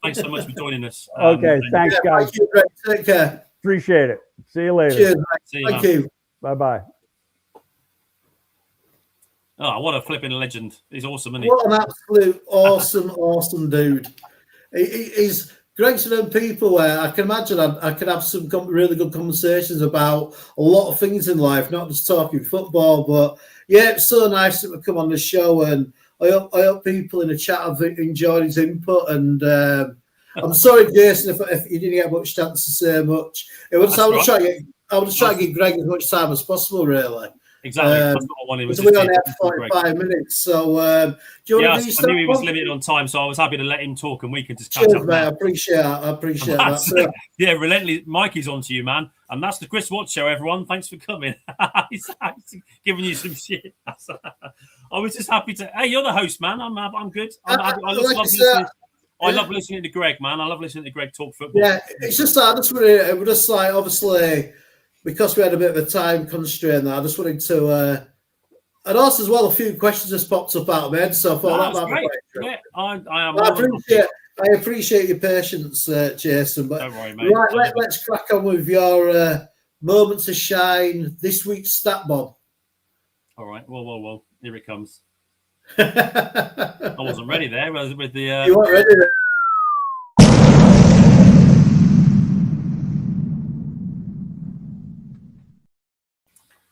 E: thanks so much for joining us.
F: Okay, thanks, guys.
D: Thank you, Greg. Take care.
F: Appreciate it. See you later.
D: Cheers, mate. Thank you.
F: Bye-bye.
E: Oh, what a flipping legend. He's awesome, isn't he?
D: What an absolute awesome dude. He's Greg's one of them people where I can imagine I could have some really good conversations about a lot of things in life, not just talking football. But yeah, it's so nice to come on the show, and I hope people in the chat have enjoyed his input. And I'm sorry, Jason, if you didn't get much chance to say much. I would try to give Greg as much time as possible, really.
E: Exactly. That's what I wanted.
D: We only had 45 minutes, so do you want to do
E: I knew he was limited on time, so I was happy to let him talk, and we can just catch
D: Cheers,
E: up.
D: Mate, I appreciate that. So,
E: yeah, relentless. Mikey's on to you, man, and that's the Chris Watts Show. Everyone, thanks for coming. He's giving you some shit. I was just happy to. Hey, you're the host, man. I'm good. I love listening to Greg, man. I love listening to Greg talk football.
D: Yeah, it's just that we're just like obviously. Because we had a bit of a time constraint there, I just wanted to and also as well a few questions just popped up out of my head, so I thought that might be great.
E: Yeah,
D: I appreciate your patience, Jason. But
E: don't worry, mate.
D: Right, let's crack on with your moments of shine, this week's stat bomb.
E: All right, well, here it comes. I wasn't ready there with the
D: You weren't ready there.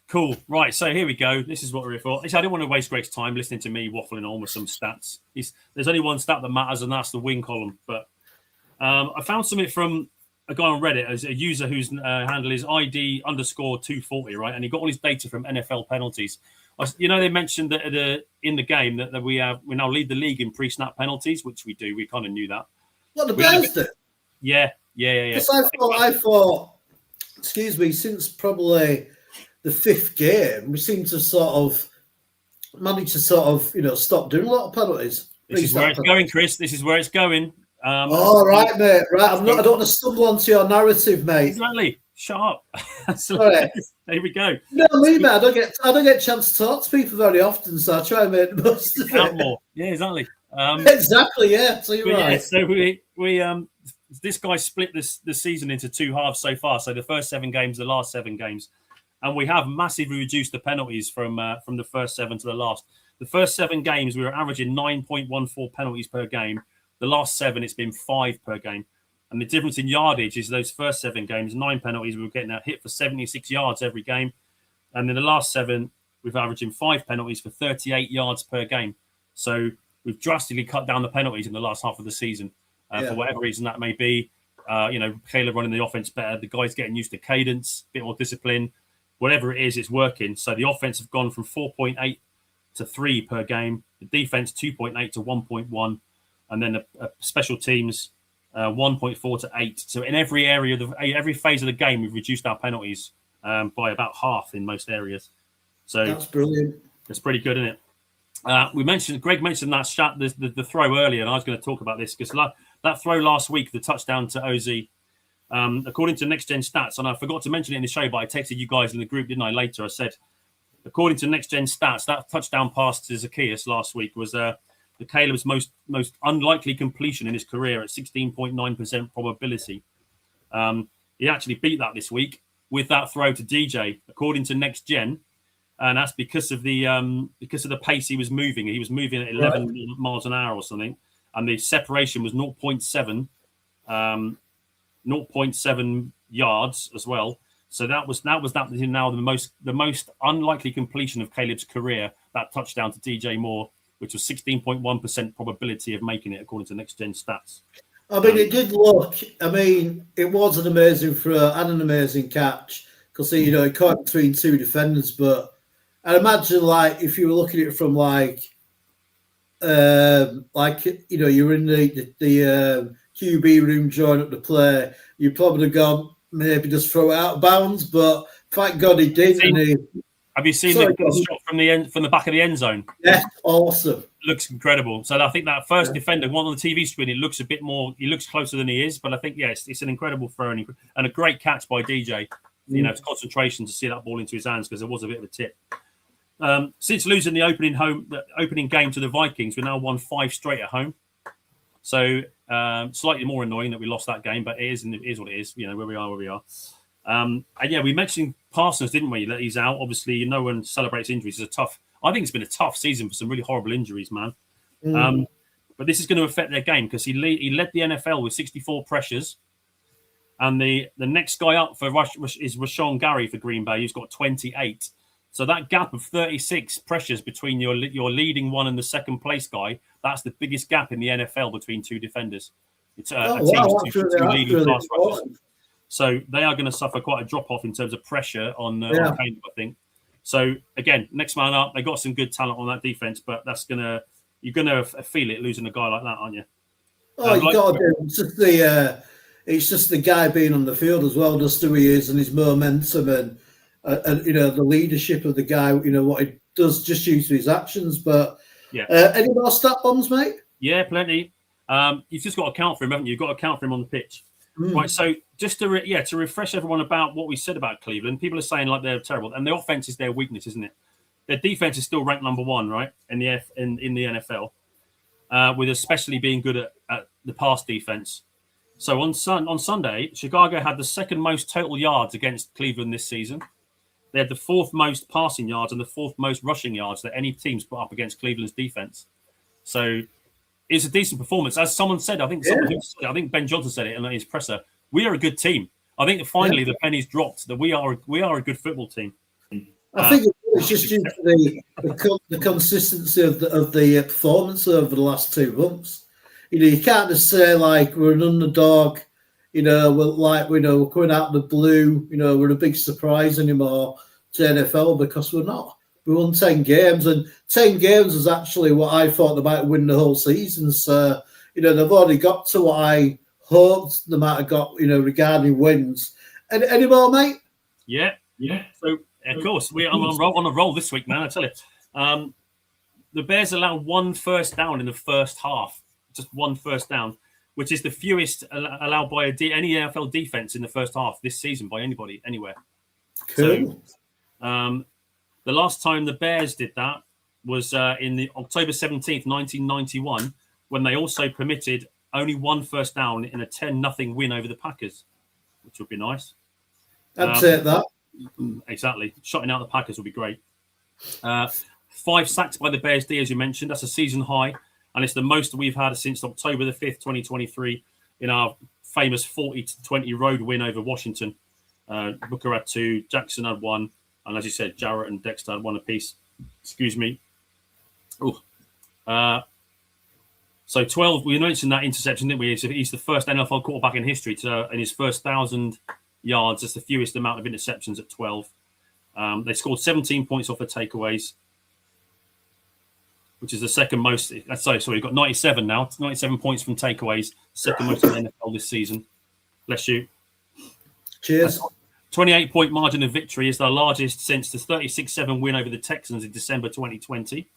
E: Cool. Right. So here we go. This is what we're here for. I didn't want to waste Greg's time listening to me waffling on with some stats. There's only one stat that matters, and that's the win column. But I found something from a guy on Reddit, as a user whose handle is ID_240, right? And he got all his data from NFL penalties. They mentioned that in the game that we now lead the league in pre-snap penalties, which we do. We kind of knew that.
D: What, the Bears did?
E: Yeah.
D: Because I thought, excuse me, since probably the fifth game, we seem to sort of manage to stop doing a lot of penalties.
E: This is where it's going, Chris. This is where it's going.
D: All right, mate. Right, I don't want to stumble onto your narrative, mate.
E: Exactly. Shut up.
D: Sorry.
E: There we go.
D: No, me, mate. I don't get a chance to talk to people very often, so I try and make the most of it.
E: More. Yeah, exactly.
D: Exactly. Yeah. So you're right.
E: Yeah, so we this guy split the season into two halves so far. So the first 7 games, the last 7 games. And we have massively reduced the penalties from the first 7 to the last. The first 7 games, we were averaging 9.14 penalties per game. The last 7, it's been 5 per game. And the difference in yardage is those first 7 games, 9 penalties, we were getting a hit for 76 yards every game. And in the last 7, we're averaging 5 penalties for 38 yards per game. So we've drastically cut down the penalties in the last half of the season. For whatever reason that may be. Caleb running the offense better. The guys getting used to cadence, a bit more discipline. Whatever it is, it's working. So the offense have gone from 4.8 to 3 per game. The defense 2.8 to 1.1, and then special teams 1.4 to 8. So in every area, every phase of the game, we've reduced our penalties by about half in most areas. So
D: that's brilliant.
E: It's pretty good, isn't it? Greg mentioned that shot, the throw earlier, and I was going to talk about this because that throw last week, the touchdown to OZ, according to Next Gen Stats, and I forgot to mention it in the show, but I texted you guys in the group, didn't I? Later, I said, according to Next Gen Stats, that touchdown pass to Zacchaeus last week was the Caleb's most unlikely completion in his career at 16.9% probability. He actually beat that this week with that throw to DJ, according to Next Gen. And that's because of the pace he was moving. He was moving at 11 miles an hour or something, and the separation was 0.7 yards as well. So that was now the most unlikely completion of Caleb's career. That touchdown to DJ Moore, which was 16.1% probability of making it, according to Next Gen Stats.
D: I mean, it did look. I mean, it was an amazing throw and an amazing catch because he caught between two defenders, but. I imagine, like, if you were looking at it from you're in the QB room drawing up the play, you probably have gone maybe just throw it out of bounds. But thank God he didn't.
E: Have you seen the shot from the back of the end zone?
D: Yeah, awesome.
E: Looks incredible. So I think that first defender, one on the TV screen, it looks a bit more. He looks closer than he is, but I think it's an incredible throw and a great catch by DJ. It's concentration to see that ball into his hands because there was a bit of a tip. Since losing the opening game to the Vikings, we now won 5 straight at home. So slightly more annoying that we lost that game, but it is what it is. Where we are. And we mentioned Parsons, didn't we? That he's out. Obviously, no one celebrates injuries. I think it's been a tough season for some really horrible injuries, man. But this is going to affect their game because he led the NFL with 64 pressures. And the next guy up for Rush is Rashawn Gary for Green Bay, who's got 28. So that gap of 36 pressures between your leading one and the second place guy, that's the biggest gap in the NFL between two defenders. It's two leading class rushers. So they are going to suffer quite a drop-off in terms of pressure on Caleb, I think. So, again, next man up, they got some good talent on that defense, but you're going to feel it losing a guy like that, aren't you?
D: Oh, you got to do it's just the guy being on the field as well, just who he is and his momentum and the leadership of the guy, what he does just due to his actions. But any more stat bombs, mate?
E: Yeah, plenty. You've just got to account for him, haven't you? You've got to account for him on the pitch. Right, so just to refresh everyone about what we said about Cleveland, people are saying like they're terrible, and the offense is their weakness, isn't it? Their defense is still ranked number 1, right, in the NFL, with especially being good at the pass defense. So on Sunday, Chicago had the second most total yards against Cleveland this season. They had the 4th most passing yards and the 4th most rushing yards that any team's put up against Cleveland's defense. So it's a decent performance. As someone said, I think Ben Johnson said it in his presser, we are a good team. I think that finally the penny's dropped that we are a good football team.
D: I think it's just due to the consistency of the performance over the last 2 months. You can't just say like we're an underdog. We're coming out of the blue. We're a big surprise anymore to NFL because we're not. We won 10 games, and 10 games is actually what I thought they might win the whole season. So, they've already got to what I hoped they might have got, regarding wins. Any more, mate?
E: Yeah. So, of course, we are on a roll this week, man. I tell you. The Bears allowed 1 first down in the first half, just 1 first down, which is the fewest allowed by any NFL defense in the first half this season by anybody, anywhere.
D: Cool.
E: So, the last time the Bears did that was in the October 17th, 1991, when they also permitted only 1 first down in a 10-0 win over the Packers, which would be nice.
D: I'd take that.
E: Exactly. Shutting out the Packers would be great. 5 sacks by the Bears D, as you mentioned. That's a season high, and it's the most we've had since October the 5th, 2023, in our famous 40-20 road win over Washington. Booker had 2, Jackson had 1, And as you said, Jarrett and Dexter had one apiece. Excuse me. So 12, we mentioned that interception, didn't we? He's the first NFL quarterback in history to, in his first 1,000 yards, that's the fewest amount of interceptions at 12. They scored 17 points off the takeaways, which is the second most. Sorry, you've got 97 now. 97 points from takeaways, second most in the NFL this season. Bless you.
D: Cheers.
E: 28-point margin of victory is the largest since the 36-7 win over the Texans in December 2020.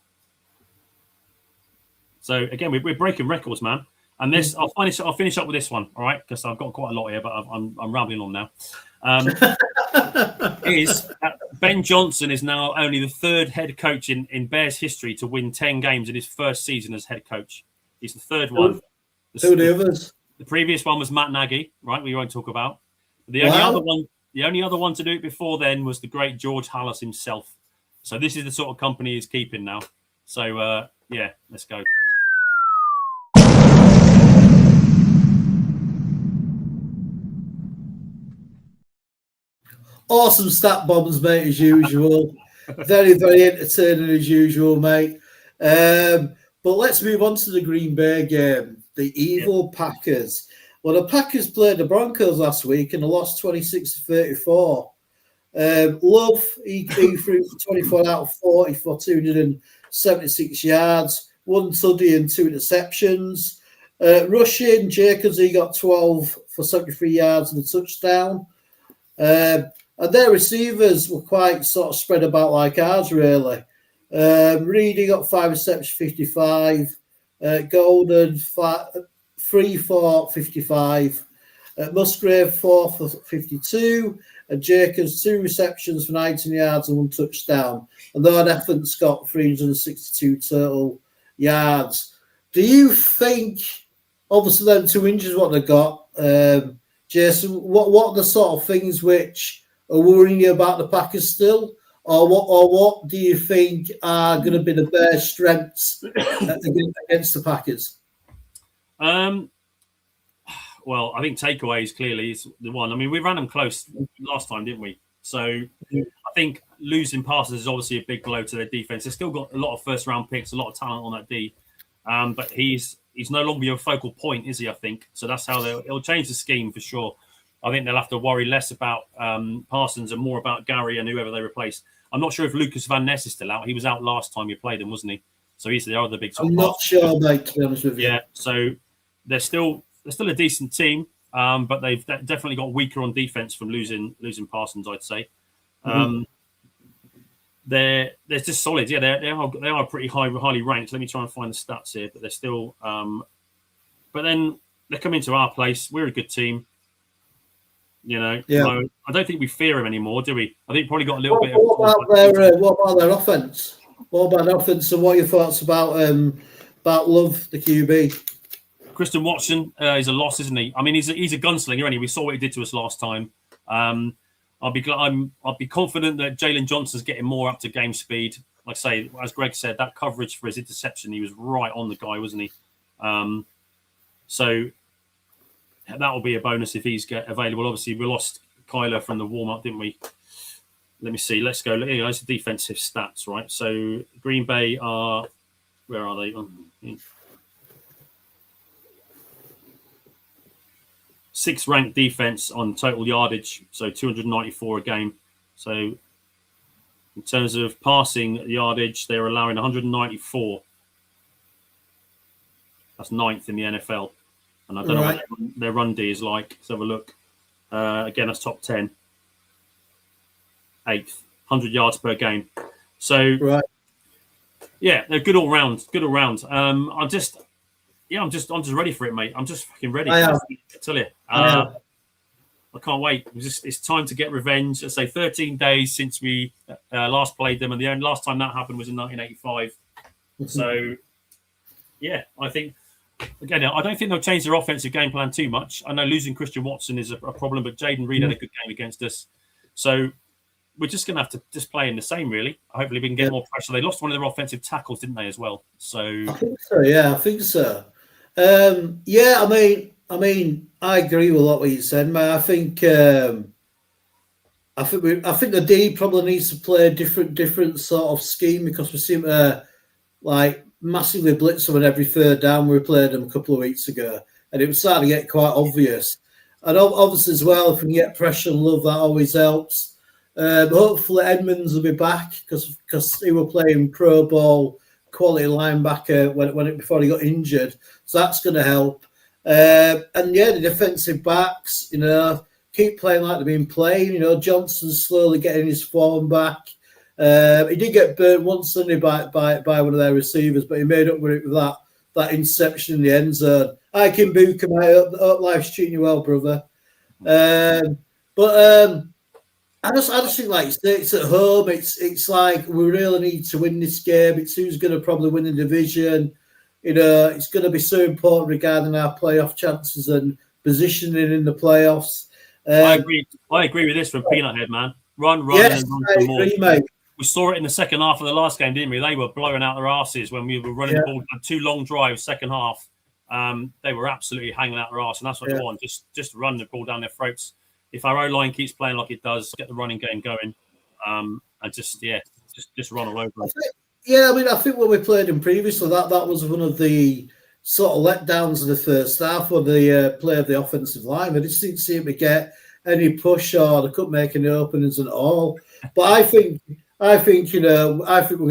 E: So again, we're breaking records, man. And this, I'll finish up with this one, all right? Because I've got quite a lot here, but I'm rambling on now. Is Ben Johnson is now only the third head coach in Bears history to win 10 games in his first season as head coach. He's the third one.
D: Who are the others?
E: The previous one was Matt Nagy, right? We won't talk about. The only other one to do it before then was the great George Halas himself. So this is the sort of company he's keeping now. So yeah, let's go.
D: Awesome stat bombs, mate, as usual. Very, very entertaining as usual, mate. But let's move on to the Green Bay game. The evil Packers. Well, the Packers played the Broncos last week and they lost 26-34. Love, he threw for 24 out of 40 for 276 yards, 1 tutty and 2 interceptions. Rushing, Jacobs, he got 12 for 73 yards and a touchdown. And their receivers were quite sort of spread about like ours, really. Reedy got 5 receptions, 55. Golden, 3 for 55. Musgrave, 4 for 52. And Jacobs, 2 receptions for 19 yards and 1 touchdown. And Lord Effen's got 362 total yards. Do you think, obviously, them 2 injuries, what they got, Jason, what are the sort of things which are worrying you about the Packers still? Or what do you think are going to be the Bears' strengths against the Packers?
E: Well, I think takeaways clearly is the one. I mean, we ran them close last time, didn't we? So I think losing passes is obviously a big blow to their defense. They've still got a lot of first-round picks, a lot of talent on that D. But he's no longer your focal point, is he? I think so. That's how it'll change the scheme for sure. I think they'll have to worry less about Parsons and more about Gary and whoever they replace. I'm not sure if Lucas Van Ness is still out. He was out last time you played him, wasn't he? So he's the other big.
D: I'm not sure, mate. To be honest with you.
E: Yeah. So they're still a decent team, but they've definitely got weaker on defense from losing Parsons, I'd say. They're just solid. Yeah, they are pretty highly ranked. Let me try and find the stats here, but they're still. But then they come into our place. We're a good team. You know,
D: yeah.
E: So I don't think we fear him anymore, do we? I think probably got a little bit.
D: What about their offense? What about their offense? And what are your thoughts about Love, the QB?
E: Christian Watson is a loss, isn't he? I mean, he's a gunslinger, isn't he? We saw what he did to us last time. I'll be confident that Jalen Johnson's getting more up to game speed. Like I say, as Greg said, that coverage for his interception, he was right on the guy, wasn't he? So that will be a bonus if he's available. Obviously, we lost Kyler from the warm-up, didn't we? Let me see. Let's go. Those are defensive stats, right? So Green Bay are... Where are they? Sixth ranked defense on total yardage, so 294 a game. So in terms of passing yardage, they're allowing 194. That's 9th in the NFL. And I don't know what their run D is like. Let's have a look. Again, that's top 10. 8th, 100 yards per game. So, yeah, they're good all round. Good all round. I'm just ready for it, mate. I'm just fucking ready. I tell you. I can't wait. It's time to get revenge. Let's say 13 days since we last played them, and the last time that happened was in 1985. So, yeah, I think. Again, I don't think they'll change their offensive game plan too much. I know losing Christian Watson is a problem, but Jaden Reed had a good game against us. So we're just going to have to just play in the same, really. Hopefully we can get more pressure. They lost one of their offensive tackles, didn't they, as well? So
D: I think so, yeah. I think so. I mean, I agree with what you said, man. I think I think the D probably needs to play a different sort of scheme because we seem to like massively blitz them every third down. We played them a couple of weeks ago, and it was starting to get quite obvious. And obviously as well, if we can get pressure and love, that always helps. Hopefully Edmonds will be back because he was playing Pro Bowl quality linebacker before he got injured, so that's going to help. And yeah, the defensive backs, keep playing like they've been playing. Johnson's slowly getting his form back. He did get burnt once Sunday by one of their receivers, but he made up with it with that interception in the end zone. Hi, Kim Buka, mate. Hope life's treating you well, brother. But I just think like it's at home. It's like we really need to win this game. It's who's going to probably win the division. It's going to be so important regarding our playoff chances and positioning in the playoffs.
E: I agree with this from Peanut Head, man. Run,
D: yes,
E: and run some more.
D: Agree, mate.
E: We saw it in the second half of the last game, didn't we? They were blowing out their asses when we were running the ball. 2 long drives, second half. They were absolutely hanging out their arse, and that's what you want. Just run the ball down their throats. If our O-line keeps playing like it does, get the running game going, and just run all over them.
D: I think when we played them previously, that was one of the sort of letdowns of the first half when they played the offensive line. They just didn't seem to get any push or they couldn't make any openings at all. But I think we're going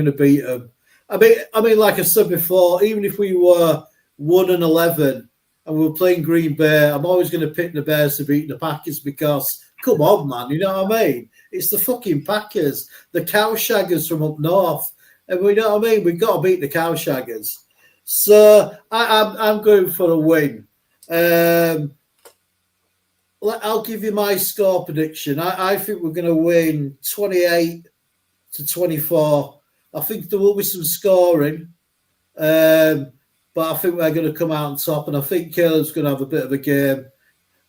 D: to beat them. I mean, like I said before, even if we were 1-11 and we were playing Green Bay, I'm always going to pick the Bears to beat the Packers because, come on, man, you know what I mean? It's the fucking Packers, the cowshaggers from up north. And we know what I mean? We've got to beat the cowshaggers. So I'm going for a win. I'll give you my score prediction. I think we're going to win 28-24. I think there will be some scoring, but I think we're going to come out on top. And I think Caleb's going to have a bit of a game.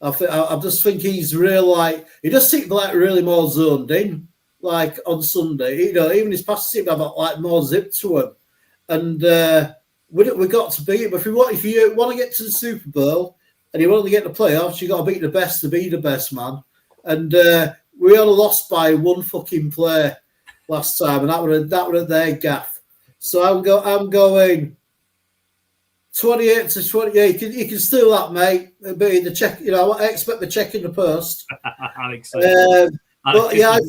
D: I just think he's really he just seems like really more zoned in, like on Sunday. Even his passes seem to have like more zip to him. And we got to beat him. If you want to get to the Super Bowl and you want to get the playoffs, you got to beat the best to be the best, man. And we only lost by one fucking play last time, and that were their gaff. So I'm going 28-28. You can steal that, mate. Be in the check. I expect the check in the post.
E: Alex,
D: but yeah,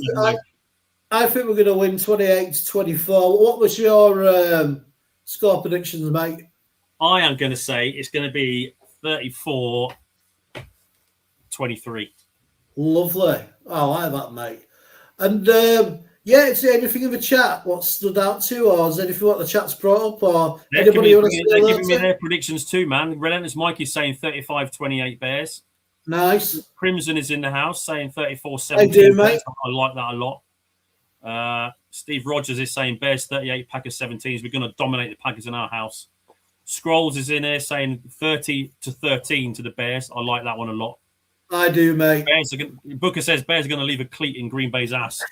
D: I think we're going to win 28-24. What was your score predictions, mate?
E: I am going to say it's going to be 34-23.
D: Lovely. I like that, mate. And is there anything in the chat what stood out to you, or is there anything what the chat's brought up, or anybody you want to say?
E: They're giving me their predictions too, man. Relentless Mike is saying 35-28 Bears.
D: Nice.
E: Crimson is in the house saying 34-17.
D: I do, mate.
E: I like that a lot. Steve Rogers is saying Bears 38, Packers 17s. We're going to dominate the Packers in our house. Scrolls is in there saying 30-13 to the Bears. I like that one a lot.
D: I do, mate.
E: Booker says Bears are going to leave a cleat in Green Bay's ass.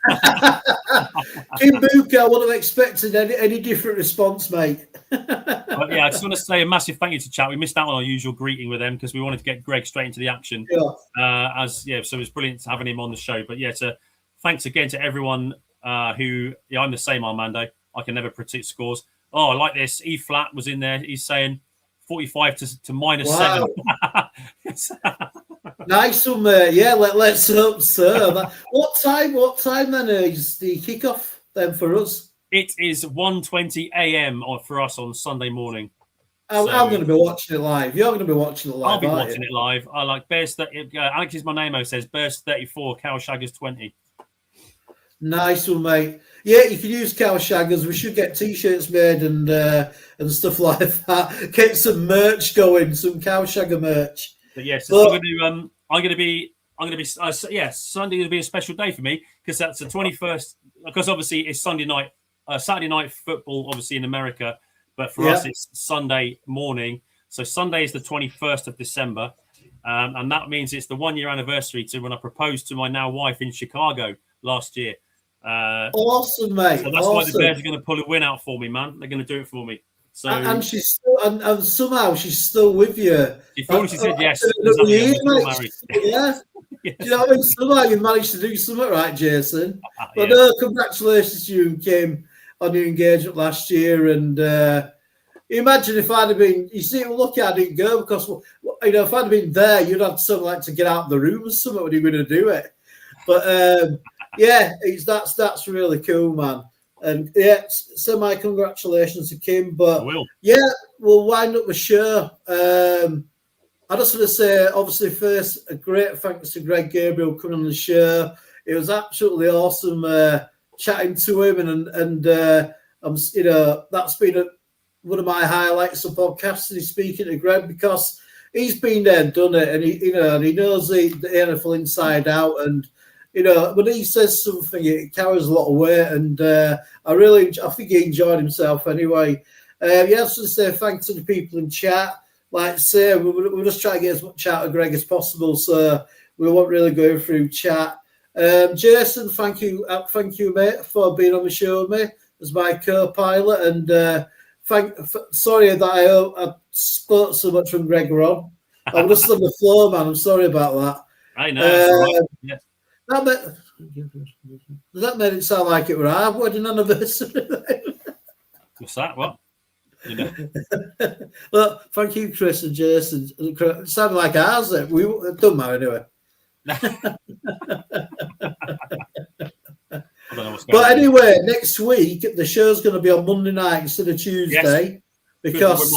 D: Kim Buka, I wouldn't have expected any different response, mate.
E: But yeah, I just want to say a massive thank you to chat. We missed out on our usual greeting with them because we wanted to get Greg straight into the action.
D: Yeah.
E: So it was brilliant having him on the show. But yeah, so thanks again to everyone I'm the same, Armando. I can never predict scores. Oh, I like this. E Flat was in there. He's saying 45 to -7.
D: Nice one, mate. Yeah, let's hope so. What time then is the kickoff then for us?
E: It is 1:20 a.m. for us on Sunday morning.
D: I'm going to be watching it live. You're going to be watching it live.
E: I'll be watching it live. I like Bears. Alex is my name. Says Bears 34, Cowshaggers 20.
D: Nice one, mate. Yeah, you can use Cowshaggers. We should get T-shirts made and stuff like that. Get some merch going, some Cowshagger merch.
E: But yes, Sunday's going to be a special day for me because that's the 21st. Because obviously it's Sunday night, Saturday night football, obviously in America, but for us it's Sunday morning. So Sunday is the 21st of December, and that means it's the 1-year anniversary to when I proposed to my now wife in Chicago last year.
D: Awesome, mate.
E: So that's why the Bears are going to pull a win out for me, man. They're going to do it for me. So
D: and she's still, and somehow she's still with you.
E: She said yes.
D: Yeah. Do you know what I mean? Somehow you managed to do something right, Jason. But
E: Yeah.
D: no, congratulations to you and Kim on your engagement last year. And imagine if I'd have been, you see, lucky I didn't go because, you know, if I'd have been there, you'd have something like to get out of the room or something when you were going to do it. But yeah, that's really cool, man. And yeah, so my congratulations to Kim. But yeah, we'll wind up the show. I just want to say, obviously, first, a great thanks to Greg Gabriel coming on the show. It was absolutely awesome chatting to him, and I'm, you know, that's been one of my highlights of podcasting. Is speaking to Greg because he's been there and done it, and he knows the NFL inside out, and you know, when he says something, it carries a lot of weight, and I think he enjoyed himself anyway. Yeah, I just want to say thanks to the people in chat. Like I say, we're just trying to get as much out of Greg as possible, so we won't really go through chat. Jason, thank you, mate, for being on the show with me as my co-pilot, and sorry that I spoke so much when Greg were on. I was just on the floor, man. I'm sorry about that.
E: I know. Right. Yeah.
D: That made it sound like it were our wedding anniversary.
E: What's that? What? You know.
D: Well, thank you, Chris and Jason. It sounded like ours. It doesn't matter anyway. But anyway, next week the show's going to be on Monday night instead of Tuesday because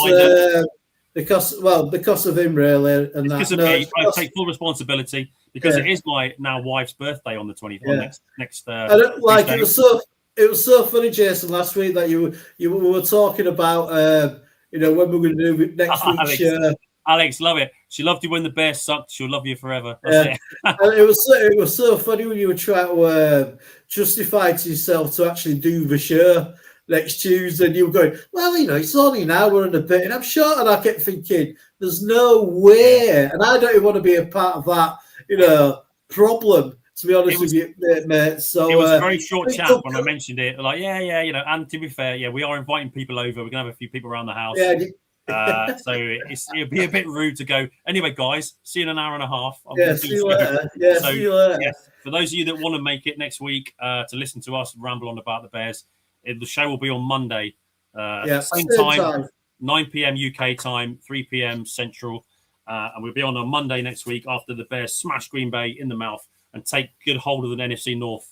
D: of him really, and
E: because of me. I take full responsibility because it is my now wife's birthday on the 24th. Next. I don't like
D: Tuesday. It was so funny, Jason, last week that you were talking about when we're going to do next week's show.
E: Alex, love it. She loved you when the Bears sucked. She'll love you forever.
D: That's it was so funny when you were trying to justify to yourself to actually do the show next Tuesday, and you were going, well, you know, it's only an hour and a bit, and I'm sure, and I kept thinking, there's no way, and I don't even want to be a part of that, you know, problem. To be honest with you, mate. So
E: it was a very short chat when I mentioned it. Like, yeah, you know. And to be fair, yeah, we are inviting people over. We're gonna have a few people around the house. Yeah. So it'd be a bit rude to go. Anyway, guys, see you in an hour and a half.
D: See you later. Yeah, see you later.
E: Yeah, for those of you that want to make it next week to listen to us ramble on about the Bears, the show will be on Monday. Same time, 9 p.m. UK time, 3 p.m. Central, and we'll be on Monday next week after the Bears smash Green Bay in the mouth and take good hold of the NFC North.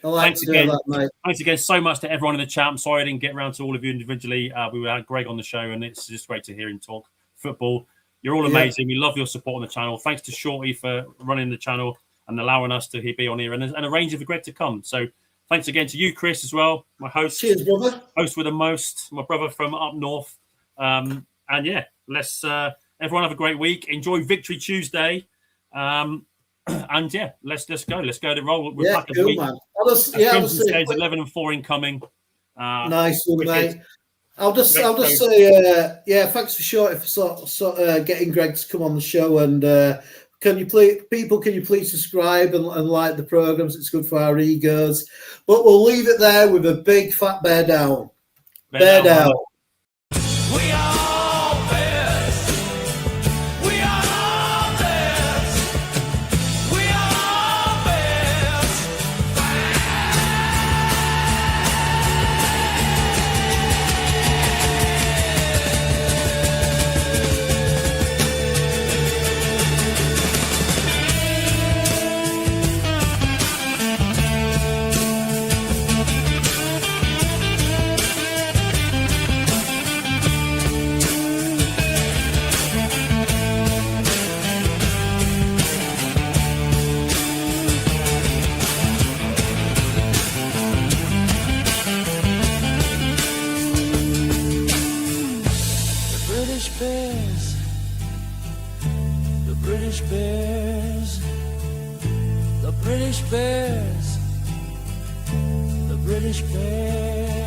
E: Thanks again so much to everyone in the chat. I'm sorry I didn't get around to all of you individually. We had Greg on the show, and it's just great to hear him talk football. You're all amazing. We love your support on the channel. Thanks to Shorty for running the channel and allowing us to be on here and arranging for Greg to come. So thanks again to you, Chris, as well, my host.
D: Cheers, brother.
E: Host with the most, my brother from up north. And yeah, let's everyone have a great week. Enjoy Victory Tuesday. And yeah, let's go. Let's go to roll. We're back
D: cool, man. I'll just say
E: 11-4 incoming.
D: Nice one, mate. I'll just say, thanks for Shorty for getting Greg to come on the show. And can you please subscribe and like the programs? It's good for our egos. But we'll leave it there with a big fat bear down. Bear down.
B: We are Bears. We are Bears. We are Bears. The British Bears.